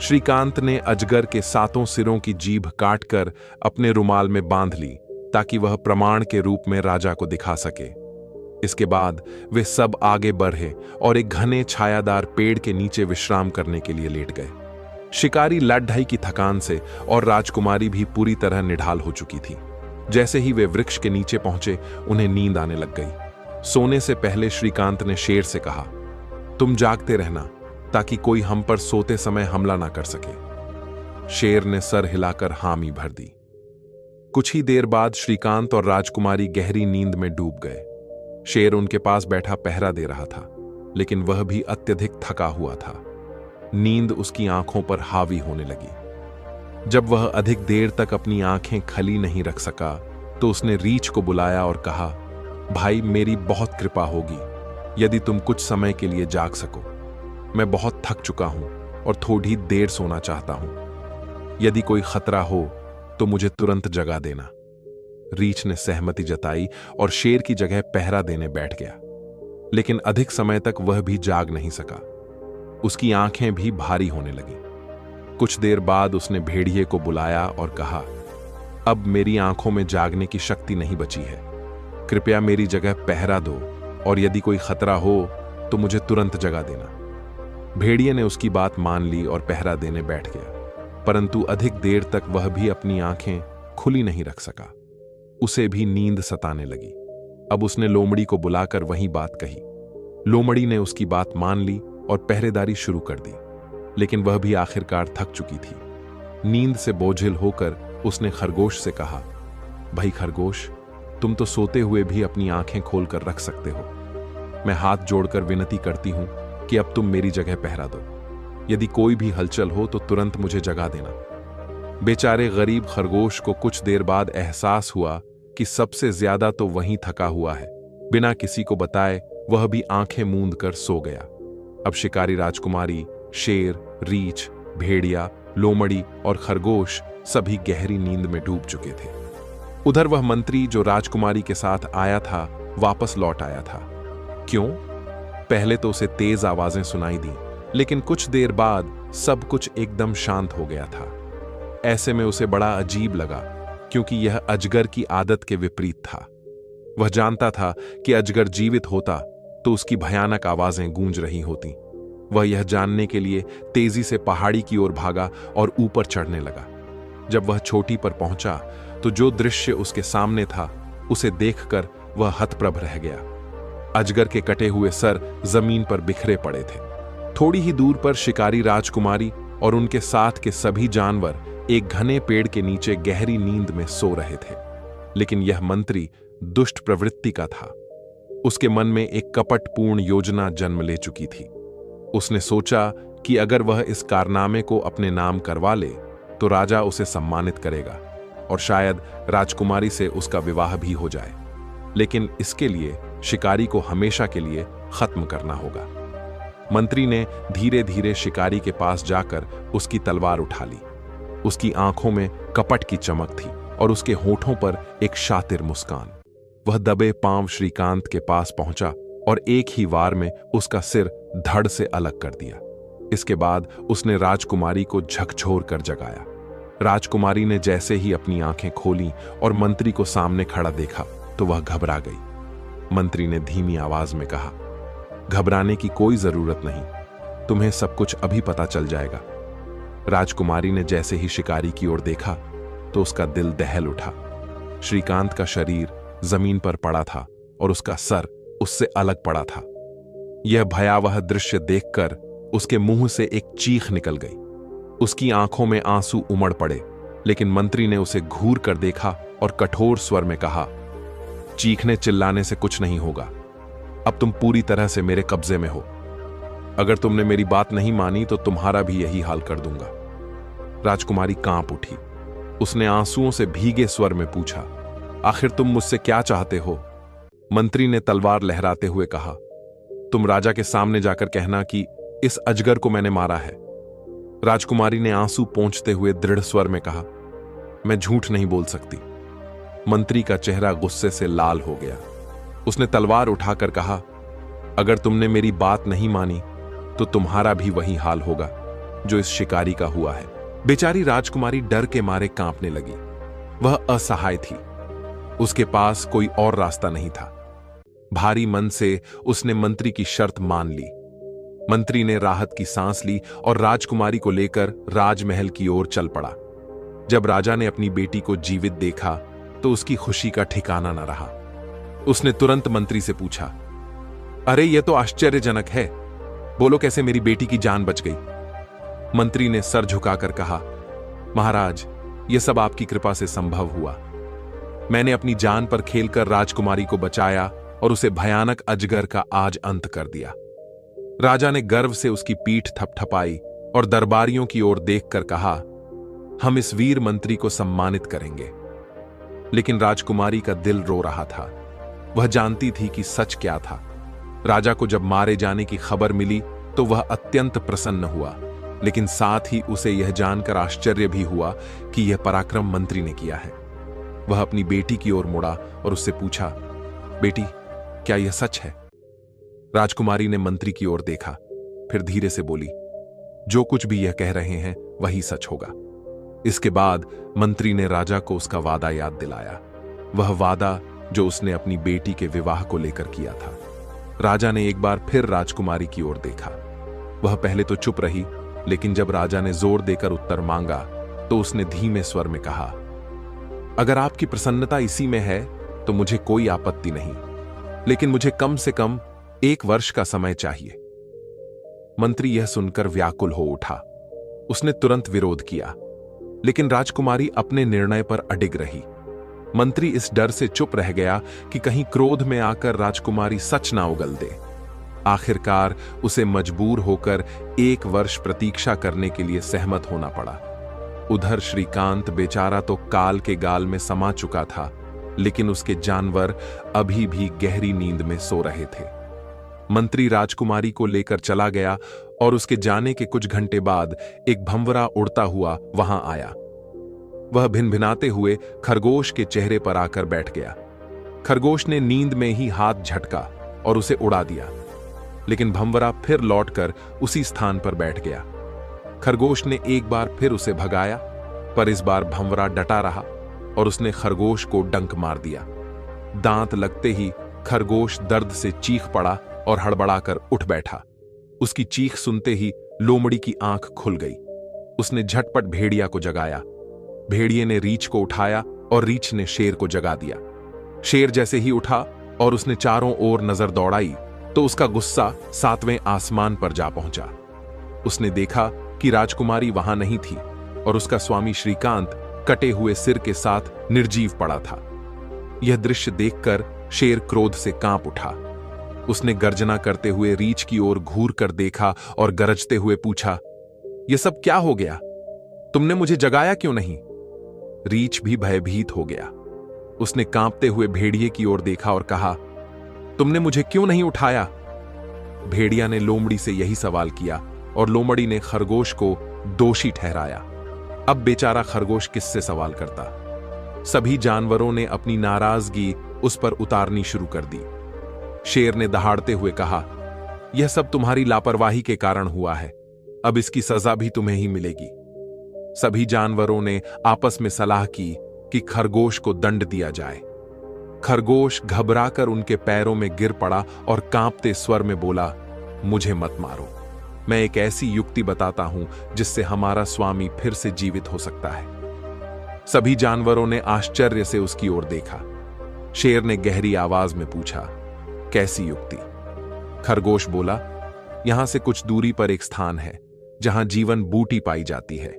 श्रीकांत ने अजगर के 7 सिरों की जीभ काटकर अपने रुमाल में बांध ली, ताकि वह प्रमाण के रूप में राजा को दिखा सके। इसके बाद वे सब आगे बढ़े और एक घने छायादार पेड़ के नीचे विश्राम करने के लिए लेट गए। शिकारी लड़ाई की थकान से और राजकुमारी भी पूरी तरह निढाल हो चुकी थी। जैसे ही वे वृक्ष के नीचे पहुंचे, उन्हें नींद आने लग गई। सोने से पहले श्रीकांत ने शेर से कहा, तुम जागते रहना, ताकि कोई हम पर सोते समय हमला ना कर सके। शेर ने सर हिलाकर हामी भर दी। कुछ ही देर बाद श्रीकांत और राजकुमारी गहरी नींद में डूब गए। शेर उनके पास बैठा पहरा दे रहा था, लेकिन वह भी अत्यधिक थका हुआ था। नींद उसकी आंखों पर हावी होने लगी। जब वह अधिक देर तक अपनी आंखें खली नहीं रख सका, तो उसने रीछ को बुलाया और कहा, भाई, मेरी बहुत कृपा होगी यदि तुम कुछ समय के लिए जाग सको। मैं बहुत थक चुका हूं और थोड़ी देर सोना चाहता हूं। यदि कोई खतरा हो तो मुझे तुरंत जगा देना। रीछ ने सहमति जताई और शेर की जगह पहरा देने बैठ गया, लेकिन अधिक समय तक वह भी जाग नहीं सका। उसकी आंखें भी भारी होने लगीं। कुछ देर बाद उसने भेड़िए को बुलाया और कहा, अब मेरी आंखों में जागने की शक्ति नहीं बची है। कृपया मेरी जगह पहरा दो और यदि कोई खतरा हो तो मुझे तुरंत जगा देना। भेड़िए ने उसकी बात मान ली और पहरा देने बैठ गया, परंतु अधिक देर तक वह भी अपनी आंखें खुली नहीं रख सका। उसे भी नींद सताने लगी। अब उसने लोमड़ी को बुलाकर वही बात कही। लोमड़ी ने उसकी बात मान ली और पहरेदारी शुरू कर दी, लेकिन वह भी आखिरकार थक चुकी थी। नींद से बोझिल होकर उसने खरगोश से कहा, भाई खरगोश, तुम तो सोते हुए भी अपनी आंखें खोलकर रख सकते हो। मैं हाथ जोड़कर विनती करती हूं कि अब तुम मेरी जगह पहरा दो। यदि कोई भी हलचल हो तो तुरंत मुझे जगा देना। बेचारे गरीब खरगोश को कुछ देर बाद एहसास हुआ कि सबसे ज्यादा तो वही थका हुआ है। बिना किसी को बताए वह भी आंखें मूंद कर सो गया। अब शिकारी राजकुमारी, शेर, रीछ, भेड़िया, लोमड़ी और खरगोश सभी गहरी नींद में डूब चुके थे। उधर वह मंत्री जो राजकुमारी के साथ आया था वापस लौट आया था। क्यों? पहले तो उसे तेज आवाजें सुनाई दी, लेकिन कुछ देर बाद सब कुछ एकदम शांत हो गया था। ऐसे में उसे बड़ा अजीब लगा, क्योंकि यह अजगर की आदत के विपरीत था। वह जानता था कि अजगर जीवित होता तो उसकी भयानक आवाजें गूंज रही होती। वह यह जानने के लिए तेजी से पहाड़ी की ओर भागा और ऊपर चढ़ने लगा। जब वह चोटी पर पहुंचा तो जो दृश्य उसके सामने था उसे देखकर वह हतप्रभ रह गया। अजगर के कटे हुए सर जमीन पर बिखरे पड़े थे। थोड़ी ही दूर पर शिकारी राजकुमारी और उनके साथ के सभी जानवर एक घने पेड़ के नीचे गहरी नींद में सो रहे थे। लेकिन यह मंत्री दुष्ट प्रवृत्ति का था। उसके मन में एक कपटपूर्ण योजना जन्म ले चुकी थी। उसने सोचा कि अगर वह इस कारनामे को अपने नाम करवा ले तो राजा उसे सम्मानित करेगा और शायद राजकुमारी से उसका विवाह भी हो जाए। लेकिन इसके लिए शिकारी को हमेशा के लिए खत्म करना होगा। मंत्री ने धीरे धीरे शिकारी के पास जाकर उसकी तलवार उठा ली। उसकी आंखों में कपट की चमक थी और उसके होठों पर एक शातिर मुस्कान। वह दबे पांव श्रीकांत के पास पहुंचा और एक ही वार में उसका सिर धड़ से अलग कर दिया। इसके बाद उसने राजकुमारी को झकझोर कर जगाया। राजकुमारी ने जैसे ही अपनी आंखें खोलीं और मंत्री को सामने खड़ा देखा तो वह घबरा गई। मंत्री ने धीमी आवाज में कहा, घबराने की कोई जरूरत नहीं, तुम्हें सब कुछ अभी पता चल जाएगा। राजकुमारी ने जैसे ही शिकारी की ओर देखा तो उसका दिल दहल उठा। श्रीकांत का शरीर जमीन पर पड़ा था और उसका सर उससे अलग पड़ा था। यह भयावह दृश्य देखकर उसके मुंह से एक चीख निकल गई। उसकी आंखों में आंसू उमड़ पड़े, लेकिन मंत्री ने उसे घूर कर देखा और कठोर स्वर में कहा, चीखने चिल्लाने से कुछ नहीं होगा। अब तुम पूरी तरह से मेरे कब्जे में हो। अगर तुमने मेरी बात नहीं मानी तो तुम्हारा भी यही हाल कर दूंगा। राजकुमारी कांप उठी। उसने आंसुओं से भीगे स्वर में पूछा, आखिर तुम मुझसे क्या चाहते हो? मंत्री ने तलवार लहराते हुए कहा, तुम राजा के सामने जाकर कहना कि इस अजगर को मैंने मारा है। राजकुमारी ने आंसू पोंछते हुए दृढ़ स्वर में कहा, मैं झूठ नहीं बोल सकती। मंत्री का चेहरा गुस्से से लाल हो गया। उसने तलवार उठाकर कहा, अगर तुमने मेरी बात नहीं मानी तो तुम्हारा भी वही हाल होगा जो इस शिकारी का हुआ है। बेचारी राजकुमारी डर के मारे कांपने लगी। वह असहाय थी। उसके पास कोई और रास्ता नहीं था। भारी मन से उसने मंत्री की शर्त मान ली। मंत्री ने राहत की सांस ली और राजकुमारी को लेकर राजमहल की ओर चल पड़ा। जब राजा ने अपनी बेटी को जीवित देखा तो उसकी खुशी का ठिकाना न रहा। उसने तुरंत मंत्री से पूछा, अरे यह तो आश्चर्यजनक है, बोलो कैसे मेरी बेटी की जान बच गई? मंत्री ने सर झुकाकर कहा, महाराज, यह सब आपकी कृपा से संभव हुआ। मैंने अपनी जान पर खेलकर राजकुमारी को बचाया और उसे भयानक अजगर का आज अंत कर दिया। राजा ने गर्व से उसकी पीठ थपथपाई और दरबारियों की ओर देखकर कहा, हम इस वीर मंत्री को सम्मानित करेंगे। लेकिन राजकुमारी का दिल रो रहा था। वह जानती थी कि सच क्या था। राजा को जब मारे जाने की खबर मिली तो वह अत्यंत प्रसन्न हुआ, लेकिन साथ ही उसे यह जानकर आश्चर्य भी हुआ कि यह पराक्रम मंत्री ने किया है। वह अपनी बेटी की ओर मुड़ा और उससे पूछा, बेटी, क्या यह सच है? राजकुमारी ने मंत्री की ओर देखा, फिर धीरे से बोली, जो कुछ भी यह कह रहे हैं वही सच होगा। इसके बाद मंत्री ने राजा को उसका वादा याद दिलाया, वह वादा जो उसने अपनी बेटी के विवाह को लेकर किया था। राजा ने एक बार फिर राजकुमारी की ओर देखा। वह पहले तो चुप रही, लेकिन जब राजा ने जोर देकर उत्तर मांगा तो उसने धीमे स्वर में कहा, अगर आपकी प्रसन्नता इसी में है तो मुझे कोई आपत्ति नहीं, लेकिन मुझे कम से कम 1 वर्ष का समय चाहिए। मंत्री यह सुनकर व्याकुल हो उठा। उसने तुरंत विरोध किया, लेकिन राजकुमारी अपने निर्णय पर अडिग रही। मंत्री इस डर से चुप रह गया कि कहीं क्रोध में आकर राजकुमारी सच ना उगल दे। आखिरकार उसे मजबूर होकर 1 वर्ष प्रतीक्षा करने के लिए सहमत होना पड़ा। उधर श्रीकांत बेचारा तो काल के गाल में समा चुका था, लेकिन उसके जानवर अभी भी गहरी नींद में सो रहे थे। मंत्री राजकुमारी को लेकर चला गया और उसके जाने के कुछ घंटे बाद एक भंवरा उड़ता हुआ वहां आया। वह भिनभिनाते हुए खरगोश के चेहरे पर आकर बैठ गया। खरगोश ने नींद में ही हाथ झटका और उसे उड़ा दिया, लेकिन भंवरा फिर लौटकर उसी स्थान पर बैठ गया। खरगोश ने एक बार फिर उसे भगाया, पर इस बार भंवरा डटा रहा और उसने खरगोश को डंक मार दिया। दांत लगते ही खरगोश दर्द से चीख पड़ा और हड़बड़ाकर उठ बैठा। उसकी चीख सुनते ही लोमड़ी की आंख खुल गई। उसने झटपट भेड़िया को जगाया। भेड़िए ने रीछ को उठाया और रीछ ने शेर को जगा दिया। शेर जैसे ही उठा और उसने चारों ओर नजर दौड़ाई तो उसका गुस्सा 7वें आसमान पर जा पहुंचा। उसने देखा कि राजकुमारी वहां नहीं थी और उसका स्वामी श्रीकांत कटे हुए सिर के साथ निर्जीव पड़ा था। यह दृश्य देखकर शेर क्रोध से कांप उठा। उसने गर्जना करते हुए रीछ की ओर घूर कर देखा और गरजते हुए पूछा, यह सब क्या हो गया? तुमने मुझे जगाया क्यों नहीं? रीछ भी भयभीत हो गया। उसने कांपते हुए भेड़िए की ओर देखा और कहा, तुमने मुझे क्यों नहीं उठाया? भेड़िया ने लोमड़ी से यही सवाल किया और लोमड़ी ने खरगोश को दोषी ठहराया। अब बेचारा खरगोश किससे सवाल करता? सभी जानवरों ने अपनी नाराजगी उस पर उतारनी शुरू कर दी। शेर ने दहाड़ते हुए कहा, यह सब तुम्हारी लापरवाही के कारण हुआ है। अब इसकी सजा भी तुम्हें ही मिलेगी। सभी जानवरों ने आपस में सलाह की कि खरगोश को दंड दिया जाए। खरगोश घबराकर उनके पैरों में गिर पड़ा और कांपते स्वर में बोला, मुझे मत मारो। मैं एक ऐसी युक्ति बताता हूं जिससे हमारा स्वामी फिर से जीवित हो सकता है। सभी जानवरों ने आश्चर्य से उसकी ओर देखा। शेर ने गहरी आवाज में पूछा, कैसी युक्ति? खरगोश बोला, यहां से कुछ दूरी पर एक स्थान है जहां जीवन बूटी पाई जाती है।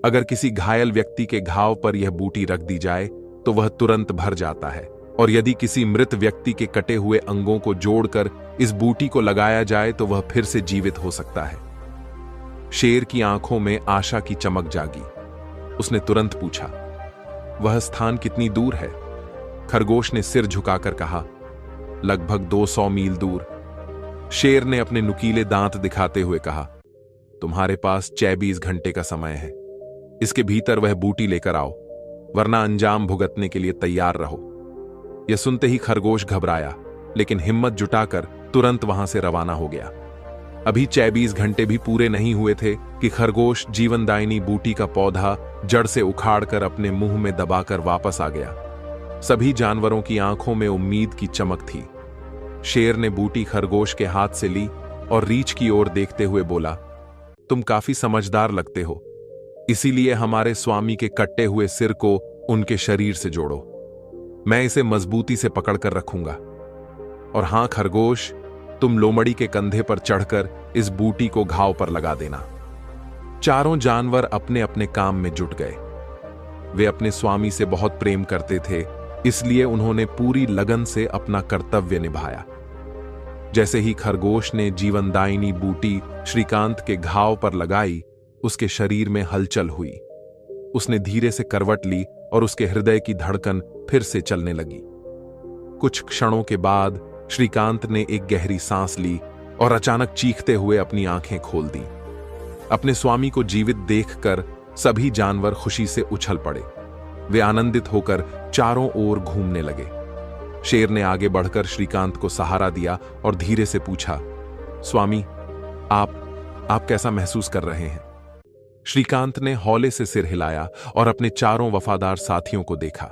अगर किसी घायल व्यक्ति के घाव पर यह बूटी रख दी जाए तो वह तुरंत भर जाता है, और यदि किसी मृत व्यक्ति के कटे हुए अंगों को जोड़कर इस बूटी को लगाया जाए तो वह फिर से जीवित हो सकता है। शेर की आंखों में आशा की चमक जागी। उसने तुरंत पूछा, वह स्थान कितनी दूर है? खरगोश ने सिर झुकाकर कहा, लगभग 200 मील दूर। शेर ने अपने नुकीले दांत दिखाते हुए कहा, तुम्हारे पास 24 घंटे का समय है। इसके भीतर वह बूटी लेकर आओ, वरना अंजाम भुगतने के लिए तैयार रहो। यह सुनते ही खरगोश घबराया, लेकिन हिम्मत जुटाकर तुरंत वहां से रवाना हो गया। अभी 24 घंटे भी पूरे नहीं हुए थे कि खरगोश जीवनदायिनी बूटी का पौधा जड़ से उखाड़कर अपने मुंह में दबाकर वापस आ गया। सभी जानवरों की आंखों में उम्मीद की चमक थी। शेर ने बूटी खरगोश के हाथ से ली और रीछ की ओर देखते हुए बोला, तुम काफी समझदार लगते हो, इसीलिए हमारे स्वामी के कटे हुए सिर को उनके शरीर से जोड़ो। मैं इसे मजबूती से पकड़कर रखूंगा। और हां खरगोश, तुम लोमड़ी के कंधे पर चढ़कर इस बूटी को घाव पर लगा देना। चारों जानवर अपने अपने काम में जुट गए। वे अपने स्वामी से बहुत प्रेम करते थे, इसलिए उन्होंने पूरी लगन से अपना कर्तव्य निभाया। जैसे ही खरगोश ने जीवनदायिनी बूटी श्रीकांत के घाव पर लगाई, उसके शरीर में हलचल हुई। उसने धीरे से करवट ली और उसके हृदय की धड़कन फिर से चलने लगी। कुछ क्षणों के बाद श्रीकांत ने एक गहरी सांस ली और अचानक चीखते हुए अपनी आंखें खोल दी। अपने स्वामी को जीवित देखकर सभी जानवर खुशी से उछल पड़े। वे आनंदित होकर चारों ओर घूमने लगे। शेर ने आगे बढ़कर श्रीकांत को सहारा दिया और धीरे से पूछा, स्वामी, आप कैसा महसूस कर रहे हैं? श्रीकांत ने हौले से सिर हिलाया और अपने चारों वफादार साथियों को देखा।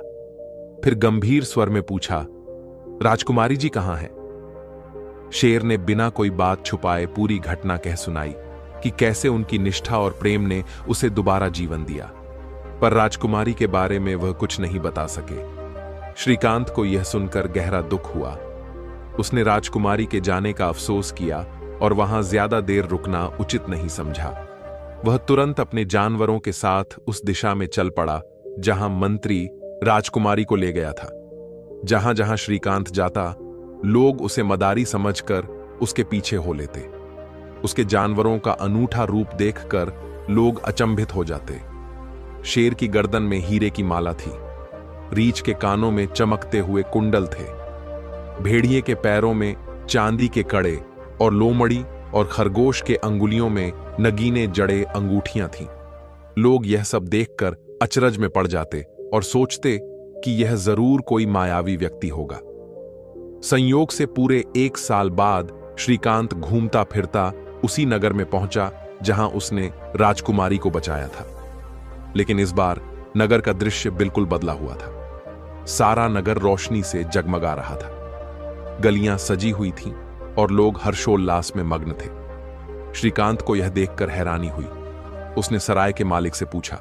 फिर गंभीर स्वर में पूछा, राजकुमारी जी कहां हैं? शेर ने बिना कोई बात छुपाए पूरी घटना कह सुनाई कि कैसे उनकी निष्ठा और प्रेम ने उसे दोबारा जीवन दिया, पर राजकुमारी के बारे में वह कुछ नहीं बता सके। श्रीकांत को यह सुनकर गहरा दुख हुआ। उसने राजकुमारी के जाने का अफसोस किया और वहां ज्यादा देर रुकना उचित नहीं समझा। वह तुरंत अपने जानवरों के साथ उस दिशा में चल पड़ा जहां मंत्री राजकुमारी को ले गया था। जहां जहां श्रीकांत जाता, लोग उसे मदारी समझकर उसके पीछे हो लेते। उसके जानवरों का अनूठा रूप देखकर लोग अचंभित हो जाते। शेर की गर्दन में हीरे की माला थी, रीछ के कानों में चमकते हुए कुंडल थे, भेड़िए के पैरों में चांदी के कड़े और लोमड़ी और खरगोश के अंगुलियों में नगीने जड़े अंगूठियां थीं। लोग यह सब देखकर अचरज में पड़ जाते और सोचते कि यह जरूर कोई मायावी व्यक्ति होगा। संयोग से पूरे 1 साल बाद श्रीकांत घूमता फिरता उसी नगर में पहुंचा जहां उसने राजकुमारी को बचाया था। लेकिन इस बार नगर का दृश्य बिल्कुल बदला हुआ था। सारा नगर रोशनी से जगमगा रहा था। गलियां सजी हुई थीं और लोग हर्षोल्लास में मग्न थे। श्रीकांत को यह देखकर हैरानी हुई। उसने सराय के मालिक से पूछा,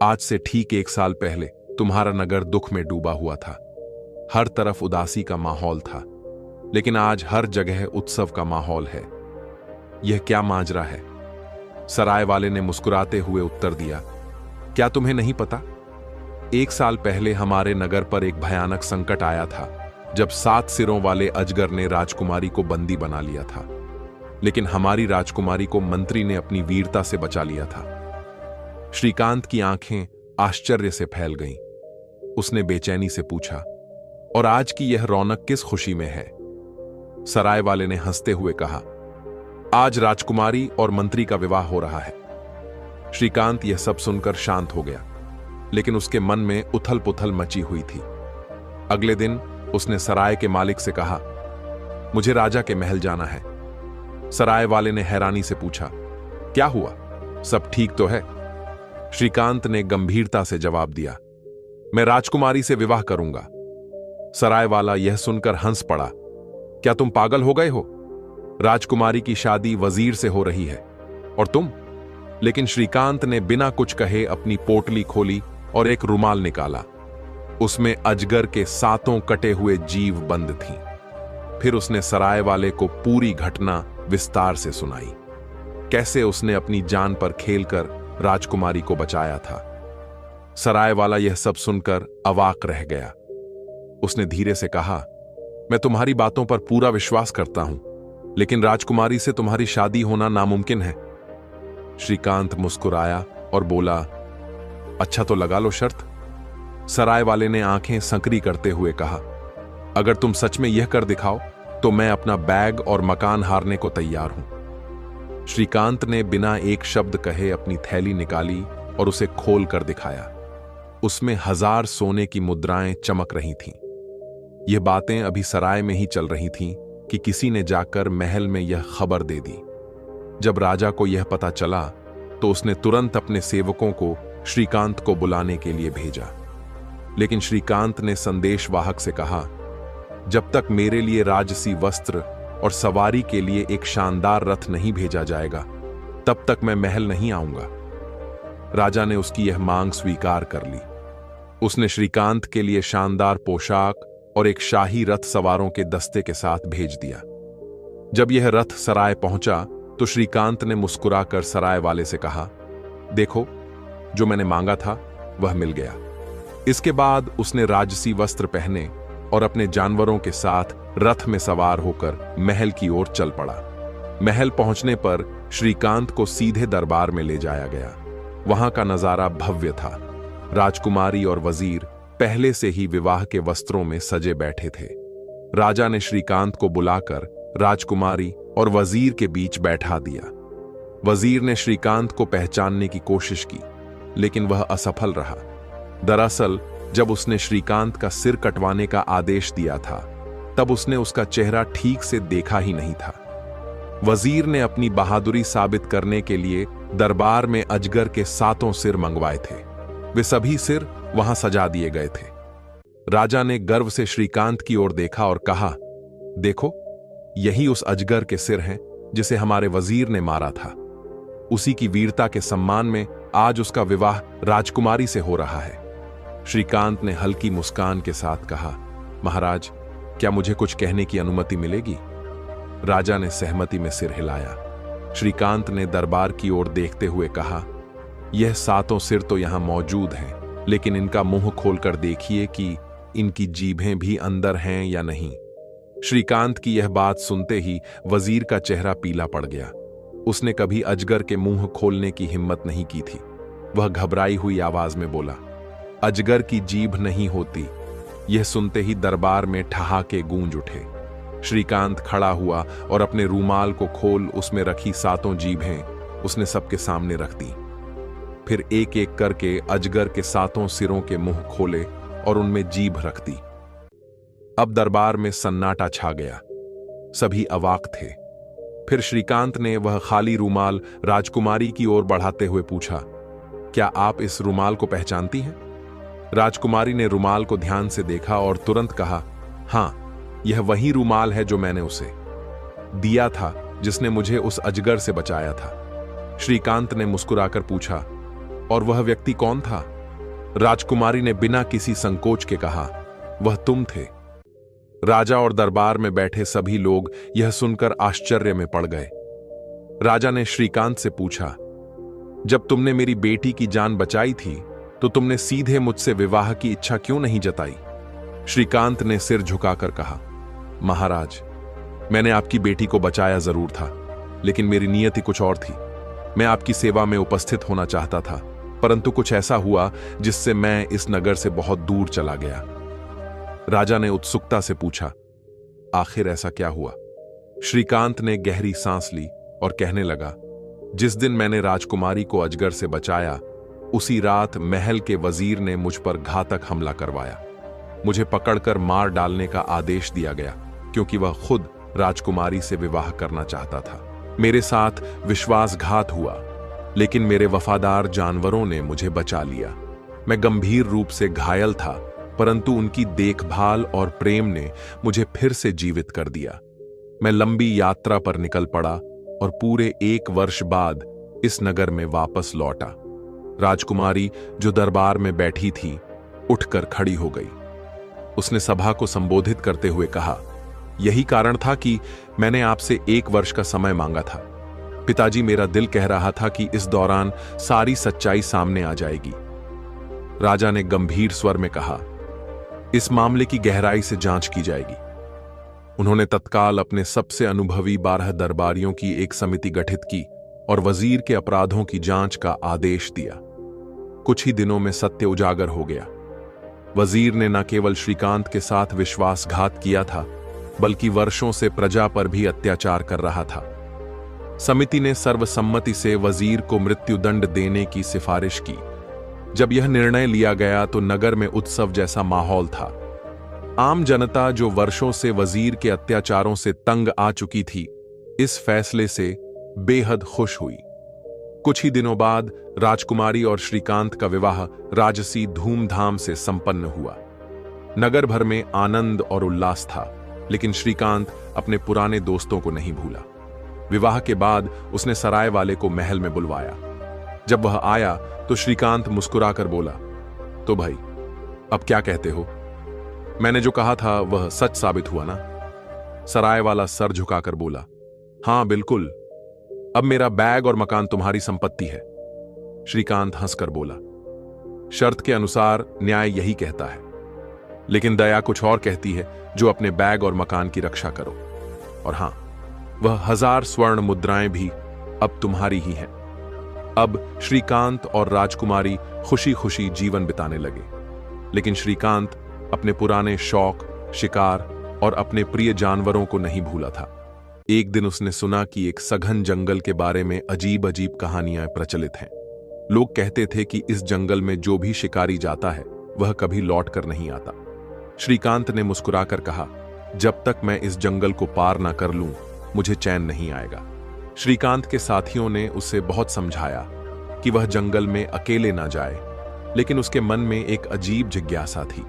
आज से ठीक 1 साल पहले तुम्हारा नगर दुख में डूबा हुआ था। हर तरफ उदासी का माहौल था, लेकिन आज हर जगह उत्सव का माहौल है। यह क्या माजरा है? सराय वाले ने मुस्कुराते हुए उत्तर दिया, क्या तुम्हें नहीं पता? 1 साल पहले हमारे नगर पर एक भयानक संकट आया था, जब 7 सिरों वाले अजगर ने राजकुमारी को बंदी बना लिया था। लेकिन हमारी राजकुमारी को मंत्री ने अपनी वीरता से बचा लिया था। श्रीकांत की आंखें आश्चर्य से फैल गईं। उसने बेचैनी से पूछा, और आज की यह रौनक किस खुशी में है? सराय वाले ने हंसते हुए कहा, आज राजकुमारी और मंत्री का विवाह हो रहा है। श्रीकांत यह सब सुनकर शांत हो गया, लेकिन उसके मन में उथल पुथल मची हुई थी। अगले दिन उसने सराय के मालिक से कहा, मुझे राजा के महल जाना है। सराय वाले ने हैरानी से पूछा, क्या हुआ? सब ठीक तो है? श्रीकांत ने गंभीरता से जवाब दिया, मैं राजकुमारी से विवाह करूंगा। सराय वाला यह सुनकर हंस पड़ा, क्या तुम पागल हो गए हो? राजकुमारी की शादी वजीर से हो रही है, और तुम? लेकिन श्रीकांत ने बिना कुछ कहे अपनी पोटली खोली और एक रुमाल निकाला। उसमें अजगर के 7 कटे हुए जीव बंद थीं। फिर उसने सराय वाले को पूरी घटना विस्तार से सुनाई, कैसे उसने अपनी जान पर खेलकर राजकुमारी को बचाया था। सराय वाला यह सब सुनकर अवाक रह गया। उसने धीरे से कहा, मैं तुम्हारी बातों पर पूरा विश्वास करता हूं, लेकिन राजकुमारी से तुम्हारी शादी होना नामुमकिन है। श्रीकांत मुस्कुराया और बोला, अच्छा तो लगा लो शर्त। सराय वाले ने आंखें संकरी करते हुए कहा, अगर तुम सच में यह कर दिखाओ तो मैं अपना बैग और मकान हारने को तैयार हूं। श्रीकांत ने बिना एक शब्द कहे अपनी थैली निकाली और उसे खोल कर दिखाया। उसमें 1000 सोने की मुद्राएं चमक रही थीं। यह बातें अभी सराय में ही चल रही थीं कि किसी ने जाकर महल में यह खबर दे दी। जब राजा को यह पता चला तो उसने तुरंत अपने सेवकों को श्रीकांत को बुलाने के लिए भेजा। लेकिन श्रीकांत ने संदेशवाहक से कहा, जब तक मेरे लिए राजसी वस्त्र और सवारी के लिए एक शानदार रथ नहीं भेजा जाएगा, तब तक मैं महल नहीं आऊंगा। राजा ने उसकी यह मांग स्वीकार कर ली। उसने श्रीकांत के लिए शानदार पोशाक और एक शाही रथ सवारों के दस्ते के साथ भेज दिया। जब यह रथ सराय पहुंचा तो श्रीकांत ने मुस्कुराकर सराय वाले से कहा, देखो, जो मैंने मांगा था वह मिल गया। इसके बाद उसने राजसी वस्त्र पहने और अपने जानवरों के साथ रथ में सवार होकर महल की ओर चल पड़ा। महल पहुंचने पर श्रीकांत को सीधे दरबार में ले जाया गया। वहां का नजारा भव्य था। राजकुमारी और वजीर पहले से ही विवाह के वस्त्रों में सजे बैठे थे। राजा ने श्रीकांत को बुलाकर राजकुमारी और वजीर के बीच बैठा दिया। वजीर ने श्रीकांत को पहचानने की कोशिश की, लेकिन वह असफल रहा। दरअसल जब उसने श्रीकांत का सिर कटवाने का आदेश दिया था, तब उसने उसका चेहरा ठीक से देखा ही नहीं था। वजीर ने अपनी बहादुरी साबित करने के लिए दरबार में अजगर के 7 सिर मंगवाए थे। वे सभी सिर वहां सजा दिए गए थे। राजा ने गर्व से श्रीकांत की ओर देखा और कहा, देखो, यही उस अजगर के सिर हैं जिसे हमारे वजीर ने मारा था। उसी की वीरता के सम्मान में आज उसका विवाह राजकुमारी से हो रहा है। श्रीकांत ने हल्की मुस्कान के साथ कहा, महाराज, क्या मुझे कुछ कहने की अनुमति मिलेगी? राजा ने सहमति में सिर हिलाया। श्रीकांत ने दरबार की ओर देखते हुए कहा, यह 7 सिर तो यहां मौजूद हैं, लेकिन इनका मुंह खोलकर देखिए कि इनकी जीभें भी अंदर हैं या नहीं। श्रीकांत की यह बात सुनते ही वजीर का चेहरा पीला पड़ गया। उसने कभी अजगर के मुंह खोलने की हिम्मत नहीं की थी। वह घबराई हुई आवाज में बोला, अजगर की जीभ नहीं होती। यह सुनते ही दरबार में ठहाके गूंज उठे। श्रीकांत खड़ा हुआ और अपने रूमाल को खोल उसमें रखी 7 जीभें उसने सबके सामने रख दी। फिर एक एक करके अजगर के 7 सिरों के मुंह खोले और उनमें जीभ रख दी। अब दरबार में सन्नाटा छा गया, सभी अवाक थे। फिर श्रीकांत ने वह खाली रूमाल राजकुमारी की ओर बढ़ाते हुए पूछा, क्या आप इस रूमाल को पहचानती हैं? राजकुमारी ने रूमाल को ध्यान से देखा और तुरंत कहा, हां, यह वही रूमाल है जो मैंने उसे दिया था, जिसने मुझे उस अजगर से बचाया था। श्रीकांत ने मुस्कुराकर पूछा, और वह व्यक्ति कौन था? राजकुमारी ने बिना किसी संकोच के कहा, वह तुम थे। राजा और दरबार में बैठे सभी लोग यह सुनकर आश्चर्य में पड़ गए। राजा ने श्रीकांत से पूछा, जब तुमने मेरी बेटी की जान बचाई थी तो तुमने सीधे मुझसे विवाह की इच्छा क्यों नहीं जताई? श्रीकांत ने सिर झुकाकर कहा, महाराज, मैंने आपकी बेटी को बचाया जरूर था, लेकिन मेरी नियति कुछ और थी। मैं आपकी सेवा में उपस्थित होना चाहता था, परंतु कुछ ऐसा हुआ जिससे मैं इस नगर से बहुत दूर चला गया। राजा ने उत्सुकता से पूछा, आखिर ऐसा क्या हुआ? श्रीकांत ने गहरी सांस ली और कहने लगा, जिस दिन मैंने राजकुमारी को अजगर से बचाया, उसी रात महल के वजीर ने मुझ पर घातक हमला करवाया। मुझे पकड़कर मार डालने का आदेश दिया गया, क्योंकि वह खुद राजकुमारी से विवाह करना चाहता था। मेरे साथ विश्वासघात हुआ, लेकिन मेरे वफादार जानवरों ने मुझे बचा लिया। मैं गंभीर रूप से घायल था, परंतु उनकी देखभाल और प्रेम ने मुझे फिर से जीवित कर दिया। मैं लंबी यात्रा पर निकल पड़ा और पूरे 1 वर्ष बाद इस नगर में वापस लौटा। राजकुमारी जो दरबार में बैठी थी, उठकर खड़ी हो गई। उसने सभा को संबोधित करते हुए कहा, यही कारण था कि मैंने आपसे 1 वर्ष का समय मांगा था। पिताजी, मेरा दिल कह रहा था कि इस दौरान सारी सच्चाई सामने आ जाएगी। राजा ने गंभीर स्वर में कहा, इस मामले की गहराई से जांच की जाएगी। उन्होंने तत्काल अपने सबसे अनुभवी 12 दरबारियों की एक समिति गठित की और वजीर के अपराधों की जांच का आदेश दिया। कुछ ही दिनों में सत्य उजागर हो गया। वजीर ने न केवल श्रीकांत के साथ विश्वासघात किया था, बल्कि वर्षों से प्रजा पर भी अत्याचार कर रहा था। समिति ने सर्वसम्मति से वजीर को मृत्युदंड देने की सिफारिश की। जब यह निर्णय लिया गया तो नगर में उत्सव जैसा माहौल था। आम जनता, जो वर्षों से वजीर के अत्याचारों से तंग आ चुकी थी, इस फैसले से बेहद खुश हुई। कुछ ही दिनों बाद राजकुमारी और श्रीकांत का विवाह राजसी धूमधाम से संपन्न हुआ। नगर भर में आनंद और उल्लास था, लेकिन श्रीकांत अपने पुराने दोस्तों को नहीं भूला। विवाह के बाद उसने सराय वाले को महल में बुलवाया। जब वह आया तो श्रीकांत मुस्कुराकर बोला, तो भाई, अब क्या कहते हो? मैंने जो कहा था वह सच साबित हुआ ना? सराय वाला सर झुकाकर बोला, हां बिल्कुल, अब मेरा बैग और मकान तुम्हारी संपत्ति है। श्रीकांत हंसकर बोला, शर्त के अनुसार न्याय यही कहता है, लेकिन दया कुछ और कहती है, जो अपने बैग और मकान की रक्षा करो। और हां, वह 1000 स्वर्ण मुद्राएं भी अब तुम्हारी ही हैं। अब श्रीकांत और राजकुमारी खुशी खुशी जीवन बिताने लगे, लेकिन श्रीकांत अपने पुराने शौक, शिकार और अपने प्रिय जानवरों को नहीं भूला था। एक दिन उसने सुना कि एक सघन जंगल के बारे में अजीब अजीब कहानियां प्रचलित हैं। लोग कहते थे कि इस जंगल में जो भी शिकारी जाता है वह कभी लौट कर नहीं आता। श्रीकांत ने मुस्कुराकर कहा, जब तक मैं इस जंगल को पार ना कर लूं, मुझे चैन नहीं आएगा। श्रीकांत के साथियों ने उसे बहुत समझाया कि वह जंगल में अकेले ना जाए, लेकिन उसके मन में एक अजीब जिज्ञासा थी।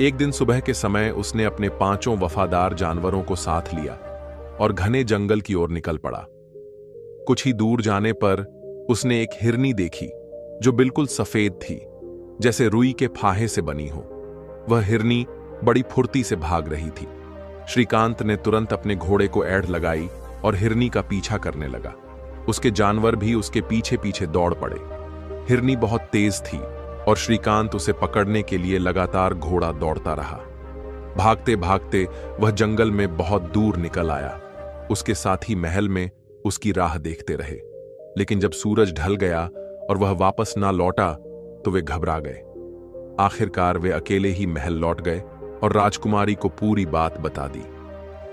एक दिन सुबह के समय उसने अपने 5 वफादार जानवरों को साथ लिया और घने जंगल की ओर निकल पड़ा। कुछ ही दूर जाने पर उसने एक हिरनी देखी, जो बिल्कुल सफेद थी, जैसे रुई के फाहे से बनी हो। वह हिरनी बड़ी फुर्ती से भाग रही थी। श्रीकांत ने तुरंत अपने घोड़े को एड़ लगाई और हिरनी का पीछा करने लगा। उसके जानवर भी उसके पीछे पीछे दौड़ पड़े। हिरनी बहुत तेज थी और श्रीकांत उसे पकड़ने के लिए लगातार घोड़ा दौड़ता रहा। भागते भागते वह जंगल में बहुत दूर निकल आया। उसके साथी महल में उसकी राह देखते रहे, लेकिन जब सूरज ढल गया और वह वापस ना लौटा तो वे घबरा गए। आखिरकार वे अकेले ही महल लौट गए और राजकुमारी को पूरी बात बता दी।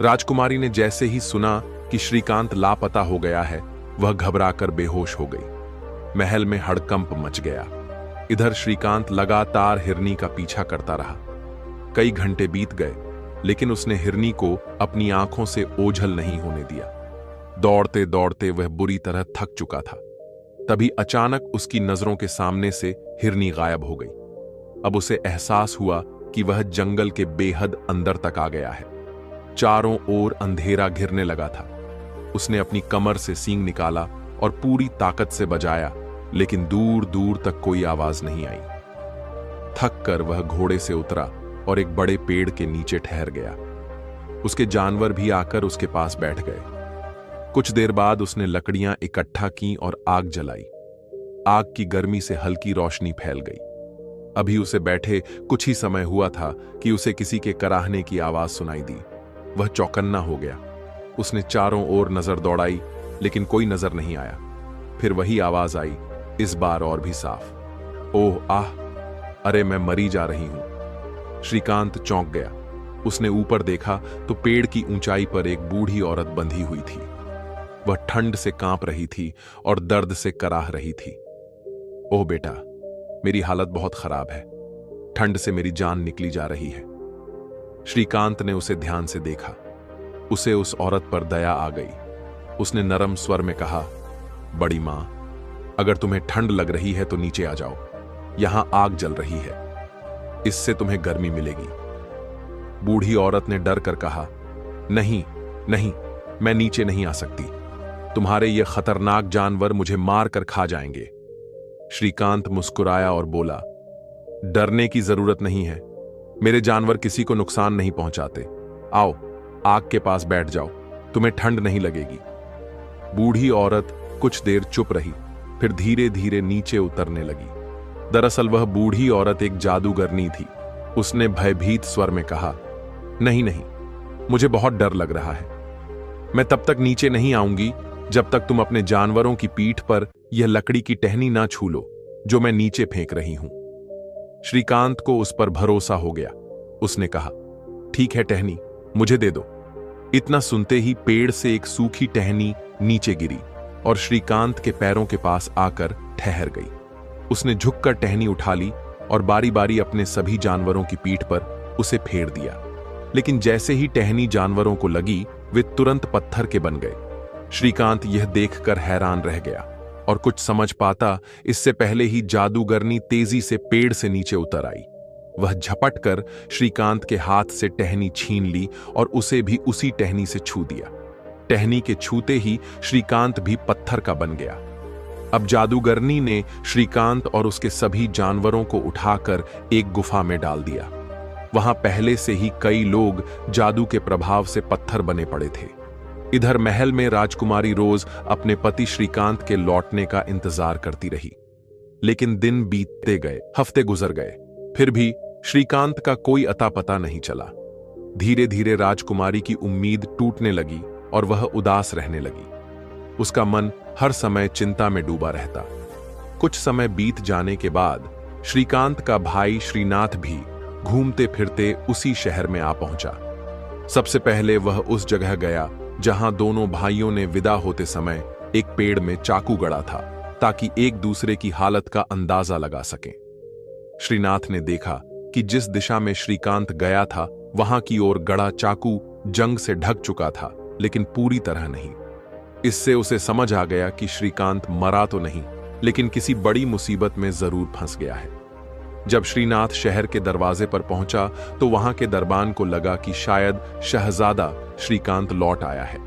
राजकुमारी ने जैसे ही सुना कि श्रीकांत लापता हो गया है, वह घबराकर बेहोश हो गई। महल में हड़कंप मच गया। इधर श्रीकांत लगातार हिरनी का पीछा करता रहा। कई घंटे बीत गए, लेकिन उसने हिरनी को अपनी आंखों से ओझल नहीं होने दिया। दौड़ते दौड़ते वह बुरी तरह थक चुका था। तभी अचानक उसकी नजरों के सामने से हिरनी गायब हो गई। अब उसे एहसास हुआ कि वह जंगल के बेहद अंदर तक आ गया है। चारों ओर अंधेरा घिरने लगा था। उसने अपनी कमर से सींग निकाला और पूरी ताकत से बजाया, लेकिन दूर दूर तक कोई आवाज नहीं आई। थक कर वह घोड़े से उतरा और एक बड़े पेड़ के नीचे ठहर गया। उसके जानवर भी आकर उसके पास बैठ गए। कुछ देर बाद उसने लकड़ियां इकट्ठा की और आग जलाई। आग की गर्मी से हल्की रोशनी फैल गई। अभी उसे बैठे कुछ ही समय हुआ था कि उसे किसी के कराहने की आवाज सुनाई दी। वह चौकन्ना हो गया। उसने चारों ओर नजर दौड़ाई, लेकिन कोई नजर नहीं आया। फिर वही आवाज आई, इस बार और भी साफ। ओह आह, अरे मैं मरी जा रही हूं। श्रीकांत चौंक गया। उसने ऊपर देखा तो पेड़ की ऊंचाई पर एक बूढ़ी औरत बंधी हुई थी। वह ठंड से कांप रही थी और दर्द से कराह रही थी। ओह बेटा, मेरी हालत बहुत खराब है। ठंड से मेरी जान निकली जा रही है। श्रीकांत ने उसे ध्यान से देखा। उसे उस औरत पर दया आ गई। उसने नरम स्वर में कहा, बड़ी मां, अगर तुम्हें ठंड लग रही है तो नीचे आ जाओ। यहां आग जल रही है, इससे तुम्हें गर्मी मिलेगी। बूढ़ी औरत ने डर कर कहा, नहीं नहीं, मैं नीचे नहीं आ सकती। तुम्हारे ये खतरनाक जानवर मुझे मार कर खा जाएंगे। श्रीकांत मुस्कुराया और बोला, डरने की जरूरत नहीं है। मेरे जानवर किसी को नुकसान नहीं पहुंचाते। आओ, आग के पास बैठ जाओ, तुम्हें ठंड नहीं लगेगी। बूढ़ी औरत कुछ देर चुप रही, फिर धीरे धीरे नीचे उतरने लगी। दरअसल वह बूढ़ी औरत एक जादूगरनी थी। उसने भयभीत स्वर में कहा, नहीं नहीं, मुझे बहुत डर लग रहा है। मैं तब तक नीचे नहीं आऊंगी जब तक तुम अपने जानवरों की पीठ पर यह लकड़ी की टहनी ना छू लो जो मैं नीचे फेंक रही हूं। श्रीकांत को उस पर भरोसा हो गया। उसने कहा, ठीक है टहनी, मुझे दे दो। इतना सुनते ही पेड़ से एक सूखी टहनी नीचे गिरी और श्रीकांत के पैरों के पास आकर ठहर गई। उसने झुककर टहनी उठा ली और बारी बारी अपने सभी जानवरों की पीठ पर उसे फेर दिया। लेकिन जैसे ही टहनी जानवरों को लगी, वे तुरंत पत्थर के बन गए। श्रीकांत यह देखकर हैरान रह गया और कुछ समझ पाता इससे पहले ही जादूगरनी तेजी से पेड़ से नीचे उतर आई। वह झपट कर श्रीकांत के हाथ से टहनी छीन ली और उसे भी उसी टहनी से छू दिया। टहनी के छूते ही श्रीकांत भी पत्थर का बन गया। अब जादूगरनी ने श्रीकांत और उसके सभी जानवरों को उठाकर एक गुफा में डाल दिया। वहां पहले से ही कई लोग जादू के प्रभाव से पत्थर बने पड़े थे। इधर महल में राजकुमारी रोज अपने पति श्रीकांत के लौटने का इंतजार करती रही। लेकिन दिन बीतते गए, हफ्ते गुजर गए, फिर भी श्रीकांत का कोई अता पता नहीं चला। धीरे धीरे राजकुमारी की उम्मीद टूटने लगी और वह उदास रहने लगी। उसका मन हर समय चिंता में डूबा रहता। कुछ समय बीत जाने के बाद श्रीकांत का भाई श्रीनाथ भी घूमते फिरते उसी शहर में आ पहुंचा। सबसे पहले वह उस जगह गया जहां दोनों भाइयों ने विदा होते समय एक पेड़ में चाकू गड़ा था ताकि एक दूसरे की हालत का अंदाजा लगा सकें। श्रीनाथ ने देखा कि जिस दिशा में श्रीकांत गया था वहां की ओर गड़ा चाकू जंग से ढक चुका था, लेकिन पूरी तरह नहीं। इससे उसे समझ आ गया कि श्रीकांत मरा तो नहीं, लेकिन किसी बड़ी मुसीबत में जरूर फंस गया है। जब श्रीनाथ शहर के दरवाजे पर पहुंचा तो वहां के दरबान को लगा कि शायद शहजादा श्रीकांत लौट आया है।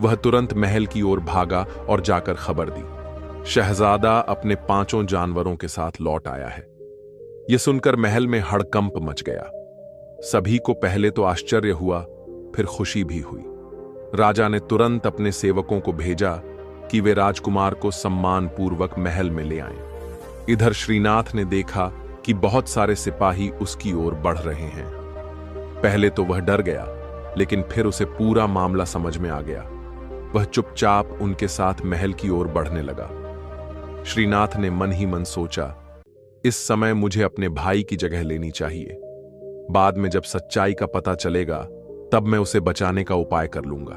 वह तुरंत महल की ओर भागा और जाकर खबर दी, शहजादा अपने 5 जानवरों के साथ लौट आया है। यह सुनकर महल में हड़कंप मच गया। सभी को पहले तो आश्चर्य हुआ, फिर खुशी भी हुई। राजा ने तुरंत अपने सेवकों को भेजा कि वे राजकुमार को सम्मानपूर्वक महल में ले आएं। इधर श्रीनाथ ने देखा कि बहुत सारे सिपाही उसकी ओर बढ़ रहे हैं। पहले तो वह डर गया, लेकिन फिर उसे पूरा मामला समझ में आ गया। वह चुपचाप उनके साथ महल की ओर बढ़ने लगा। श्रीनाथ ने मन ही मन सोचा, इस समय मुझे अपने भाई की जगह लेनी चाहिए। बाद में जब सच्चाई का पता चलेगा तब मैं उसे बचाने का उपाय कर लूंगा।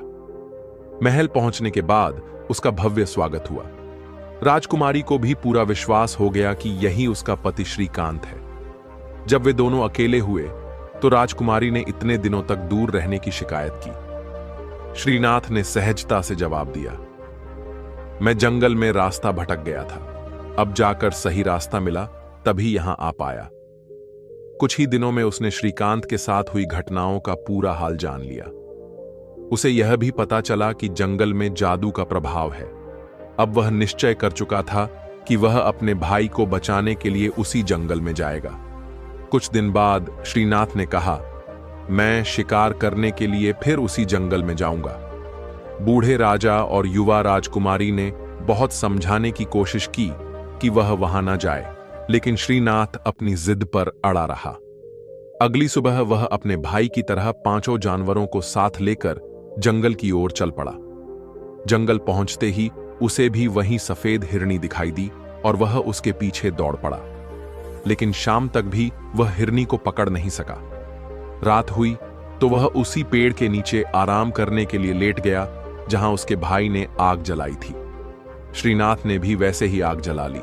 महल पहुंचने के बाद उसका भव्य स्वागत हुआ। राजकुमारी को भी पूरा विश्वास हो गया कि यही उसका पति श्रीकांत है। जब वे दोनों अकेले हुए तो राजकुमारी ने इतने दिनों तक दूर रहने की शिकायत की। श्रीनाथ ने सहजता से जवाब दिया, मैं जंगल में रास्ता भटक गया था, अब जाकर सही रास्ता मिला, तभी यहां आ पाया। कुछ ही दिनों में उसने श्रीकांत के साथ हुई घटनाओं का पूरा हाल जान लिया। उसे यह भी पता चला कि जंगल में जादू का प्रभाव है। अब वह निश्चय कर चुका था कि वह अपने भाई को बचाने के लिए उसी जंगल में जाएगा। कुछ दिन बाद श्रीनाथ ने कहा, मैं शिकार करने के लिए फिर उसी जंगल में जाऊंगा। बूढ़े राजा और युवा राजकुमारी ने बहुत समझाने की कोशिश की कि वह वहां न जाए, लेकिन श्रीनाथ अपनी जिद पर अड़ा रहा। अगली सुबह वह अपने भाई की तरह 5 जानवरों को साथ लेकर जंगल की ओर चल पड़ा। जंगल पहुंचते ही उसे भी वही सफेद हिरनी दिखाई दी और वह उसके पीछे दौड़ पड़ा, लेकिन शाम तक भी वह हिरनी को पकड़ नहीं सका। रात हुई तो वह उसी पेड़ के नीचे आराम करने के लिए लेट गया जहां उसके भाई ने आग जलाई थी। श्रीनाथ ने भी वैसे ही आग जला ली।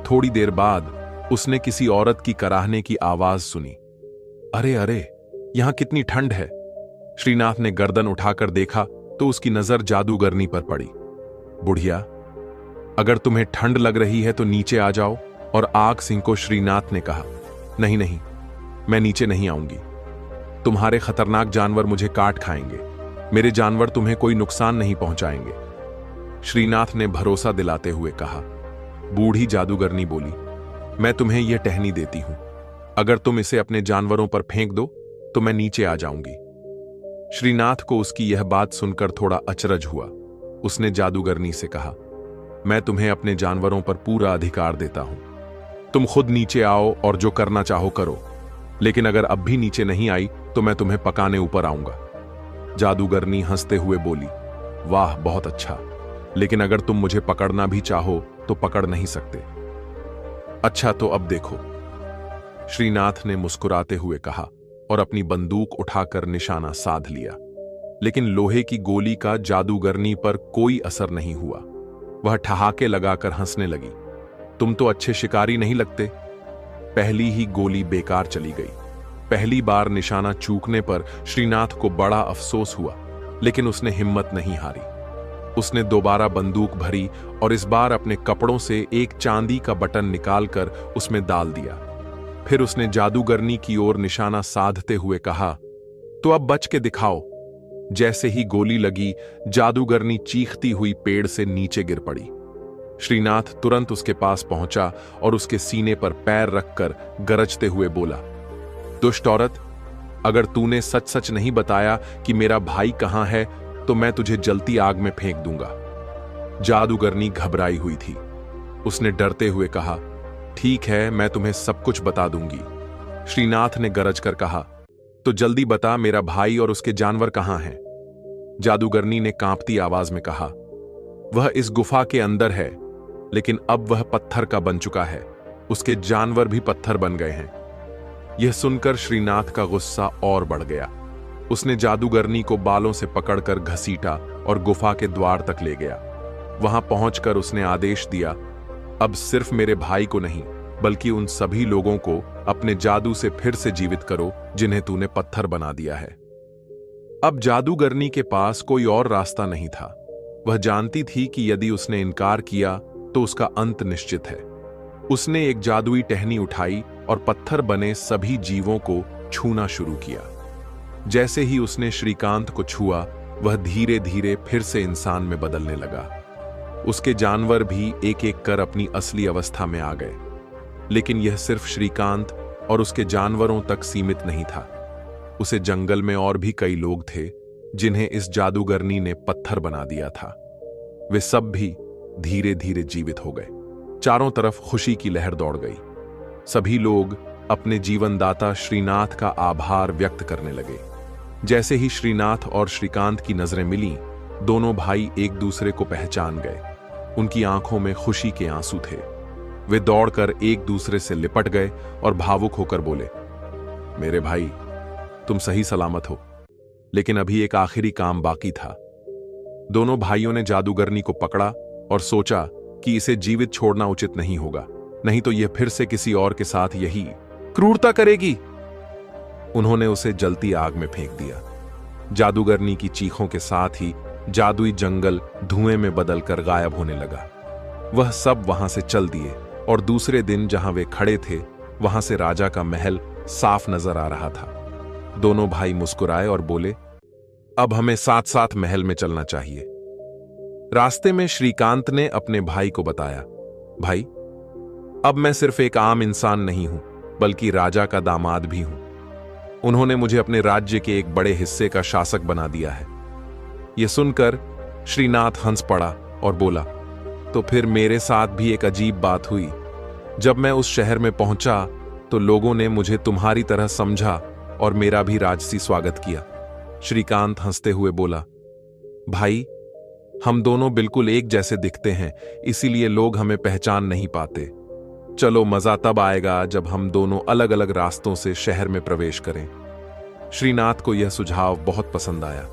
थोड़ी देर बाद उसने किसी औरत की कराहने की आवाज सुनी। अरे अरे, यहां कितनी ठंड है। श्रीनाथ ने गर्दन उठाकर देखा तो उसकी नजर जादूगरनी पर पड़ी। बुढ़िया, अगर तुम्हें ठंड लग रही है तो नीचे आ जाओ। और आग सिंह को श्रीनाथ ने कहा, नहीं नहीं, मैं नीचे नहीं आऊंगी। तुम्हारे खतरनाक जानवर मुझे काट खाएंगे। मेरे जानवर तुम्हें कोई नुकसान नहीं पहुंचाएंगे। श्रीनाथ ने भरोसा दिलाते हुए कहा। बूढ़ी जादूगरनी बोली, मैं तुम्हें यह टहनी देती हूं। अगर तुम इसे अपने जानवरों पर फेंक दो तो मैं नीचे आ जाऊंगी। श्रीनाथ को उसकी यह बात सुनकर थोड़ा अचरज हुआ। उसने जादूगरनी से कहा, मैं तुम्हें अपने जानवरों पर पूरा अधिकार देता हूं। तुम खुद नीचे आओ और जो करना चाहो करो, लेकिन अगर अब भी नीचे नहीं आई तो मैं तुम्हें पकाने ऊपर आऊंगा। जादूगरनी हंसते हुए बोली, वाह, बहुत अच्छा, लेकिन अगर तुम मुझे पकड़ना भी चाहो तो पकड़ नहीं सकते। अच्छा, तो अब देखो, श्रीनाथ ने मुस्कुराते हुए कहा और अपनी बंदूक उठाकर निशाना साध लिया। लेकिन लोहे की गोली का जादूगरनी पर कोई असर नहीं हुआ। वह ठहाके लगाकर हंसने लगी। तुम तो अच्छे शिकारी नहीं लगते। पहली ही गोली बेकार चली गई। पहली बार निशाना चूकने पर श्रीनाथ को बड़ा अफसोस हुआ, लेकिन उसने हिम्मत नहीं हारी। उसने दोबारा बंदूक भरी और इस बार अपने कपड़ों से एक चांदी का बटन निकालकर उसमें डाल दिया। फिर उसने जादूगरनी की ओर निशाना साधते हुए कहा, तो अब बच के दिखाओ। जैसे ही गोली लगी, जादूगरनी चीखती हुई पेड़ से नीचे गिर पड़ी। श्रीनाथ तुरंत उसके पास पहुंचा और उसके सीने पर पैर रखकर गरजते हुए बोला, दुष्ट औरत, अगर तूने सच सच नहीं बताया कि मेरा भाई कहां है तो मैं तुझे जलती आग में फेंक दूंगा। जादूगरनी घबराई हुई थी। उसने डरते हुए कहा, ठीक है, मैं तुम्हें सब कुछ बता दूंगी। श्रीनाथ ने गरज कर कहा, तो जल्दी बता, मेरा भाई और उसके जानवर कहां हैं? जादूगरनी ने कांपती आवाज में कहा, वह इस गुफा के अंदर है, लेकिन अब वह पत्थर का बन चुका है। उसके जानवर भी पत्थर बन गए हैं। यह सुनकर श्रीनाथ का गुस्सा और बढ़ गया। उसने जादूगरनी को बालों से पकड़कर घसीटा और गुफा के द्वार तक ले गया। वहां पहुंचकर उसने आदेश दिया, अब सिर्फ मेरे भाई को नहीं, बल्कि उन सभी लोगों को अपने जादू से फिर से जीवित करो जिन्हें तूने पत्थर बना दिया है। अब जादूगरनी के पास कोई और रास्ता नहीं था। वह जानती थी कि यदि उसने इनकार किया तो उसका अंत निश्चित है। उसने एक जादुई टहनी उठाई और पत्थर बने सभी जीवों को छूना शुरू किया। जैसे ही उसने श्रीकांत को छुआ, वह धीरे धीरे फिर से इंसान में बदलने लगा। उसके जानवर भी एक एक कर अपनी असली अवस्था में आ गए। लेकिन यह सिर्फ श्रीकांत और उसके जानवरों तक सीमित नहीं था। उसे जंगल में और भी कई लोग थे जिन्हें इस जादूगरनी ने पत्थर बना दिया था। वे सब भी धीरे धीरे जीवित हो गए। चारों तरफ खुशी की लहर दौड़ गई। सभी लोग अपने जीवनदाता श्रीनाथ का आभार व्यक्त करने लगे। जैसे ही श्रीनाथ और श्रीकांत की नजरें मिलीं, दोनों भाई एक दूसरे को पहचान गए। उनकी आंखों में खुशी के आंसू थे। वे दौड़कर एक दूसरे से लिपट गए और भावुक होकर बोले, मेरे भाई, तुम सही सलामत हो। लेकिन अभी एक आखिरी काम बाकी था। दोनों भाइयों ने जादूगरनी को पकड़ा और सोचा कि इसे जीवित छोड़ना उचित नहीं होगा, नहीं तो यह फिर से किसी और के साथ यही क्रूरता करेगी। उन्होंने उसे जलती आग में फेंक दिया। जादूगरनी की चीखों के साथ ही जादुई जंगल धुएं में बदलकर गायब होने लगा। वह सब वहां से चल दिए और दूसरे दिन जहां वे खड़े थे वहां से राजा का महल साफ नजर आ रहा था। दोनों भाई मुस्कुराए और बोले, अब हमें साथ साथ महल में चलना चाहिए। रास्ते में श्रीकांत ने अपने भाई को बताया, भाई, अब मैं सिर्फ एक आम इंसान नहीं हूं, बल्कि राजा का दामाद भी हूं। उन्होंने मुझे अपने राज्य के एक बड़े हिस्से का शासक बना दिया है। यह सुनकर श्रीनाथ हंस पड़ा और बोला, तो फिर मेरे साथ भी एक अजीब बात हुई। जब मैं उस शहर में पहुंचा तो लोगों ने मुझे तुम्हारी तरह समझा और मेरा भी राजसी स्वागत किया। श्रीकांत हंसते हुए बोला, भाई, हम दोनों बिल्कुल एक जैसे दिखते हैं, इसीलिए लोग हमें पहचान नहीं पाते। चलो, मजा तब आएगा जब हम दोनों अलग अलग रास्तों से शहर में प्रवेश करें। श्रीनाथ को यह सुझाव बहुत पसंद आया।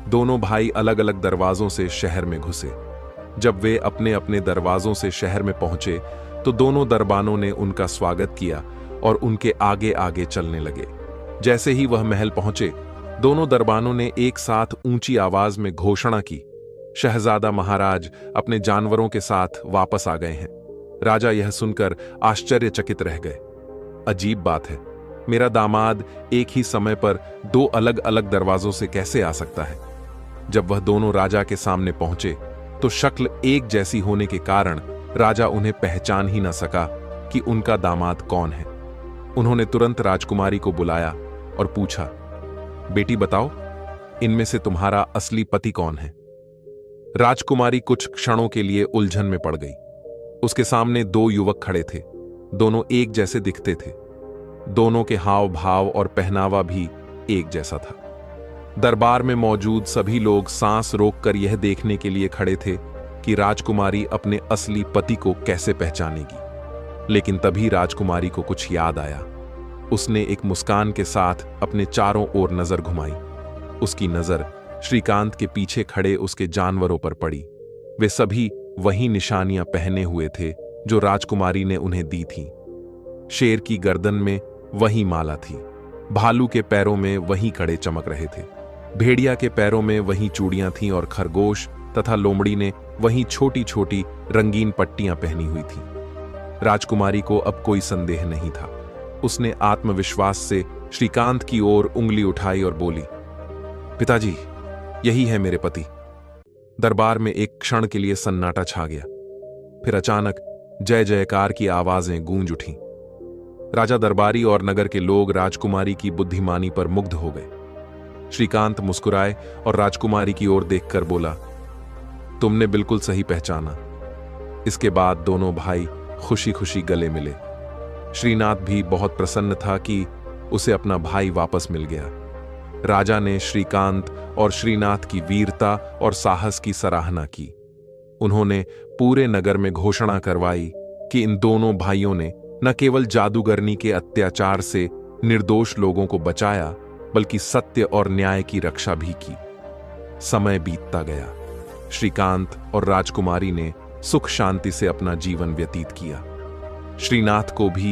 दोनों भाई अलग अलग दरवाजों से शहर में घुसे। जब वे अपने अपने दरवाजों से शहर में पहुंचे तो दोनों दरबानों ने उनका स्वागत किया और उनके आगे आगे चलने लगे। जैसे ही वह महल पहुंचे, दोनों दरबानों ने एक साथ ऊंची आवाज में घोषणा की, शहजादा महाराज अपने जानवरों के साथ वापस आ गए हैं। राजा यह सुनकर आश्चर्यचकित रह गए। अजीब बात है, मेरा दामाद एक ही समय पर दो अलग अलग दरवाजों से कैसे आ सकता है? जब वह दोनों राजा के सामने पहुंचे तो शक्ल एक जैसी होने के कारण राजा उन्हें पहचान ही न सका कि उनका दामाद कौन है। उन्होंने तुरंत राजकुमारी को बुलाया और पूछा, बेटी बताओ, इनमें से तुम्हारा असली पति कौन है? राजकुमारी कुछ क्षणों के लिए उलझन में पड़ गई। उसके सामने दो युवक खड़े थे। दोनों एक जैसे दिखते थे। दोनों के हाव भाव और पहनावा भी एक जैसा था। दरबार में मौजूद सभी लोग सांस रोककर यह देखने के लिए खड़े थे कि राजकुमारी अपने असली पति को कैसे पहचानेगी। लेकिन तभी राजकुमारी को कुछ याद आया। उसने एक मुस्कान के साथ अपने चारों ओर नजर घुमाई। उसकी नजर श्रीकांत के पीछे खड़े उसके जानवरों पर पड़ी। वे सभी वही निशानियां पहने हुए थे जो राजकुमारी ने उन्हें दी थी। शेर की गर्दन में वही माला थी। भालू के पैरों में वही कड़े चमक रहे थे। भेड़िया के पैरों में वही चूड़ियां थीं और खरगोश तथा लोमड़ी ने वही छोटी छोटी रंगीन पट्टियां पहनी हुई थीं। राजकुमारी को अब कोई संदेह नहीं था। उसने आत्मविश्वास से श्रीकांत की ओर उंगली उठाई और बोली, पिताजी, यही है मेरे पति। दरबार में एक क्षण के लिए सन्नाटा छा गया। फिर अचानक जय जयकार की आवाजें गूंज उठीं। राजा दरबारी और नगर के लोग राजकुमारी की बुद्धिमानी पर मुग्ध हो गए। श्रीकांत मुस्कुराए और राजकुमारी की ओर देखकर बोला, तुमने बिल्कुल सही पहचाना। इसके बाद दोनों भाई खुशी खुशी गले मिले। श्रीनाथ भी बहुत प्रसन्न था कि उसे अपना भाई वापस मिल गया। राजा ने श्रीकांत और श्रीनाथ की वीरता और साहस की सराहना की। उन्होंने पूरे नगर में घोषणा करवाई कि इन दोनों भाइयों ने न केवल जादूगरनी के अत्याचार से निर्दोष लोगों को बचाया, बल्कि सत्य और न्याय की रक्षा भी की। समय बीतता गया। श्रीकांत और राजकुमारी ने सुख शांति से अपना जीवन व्यतीत किया। श्रीनाथ को भी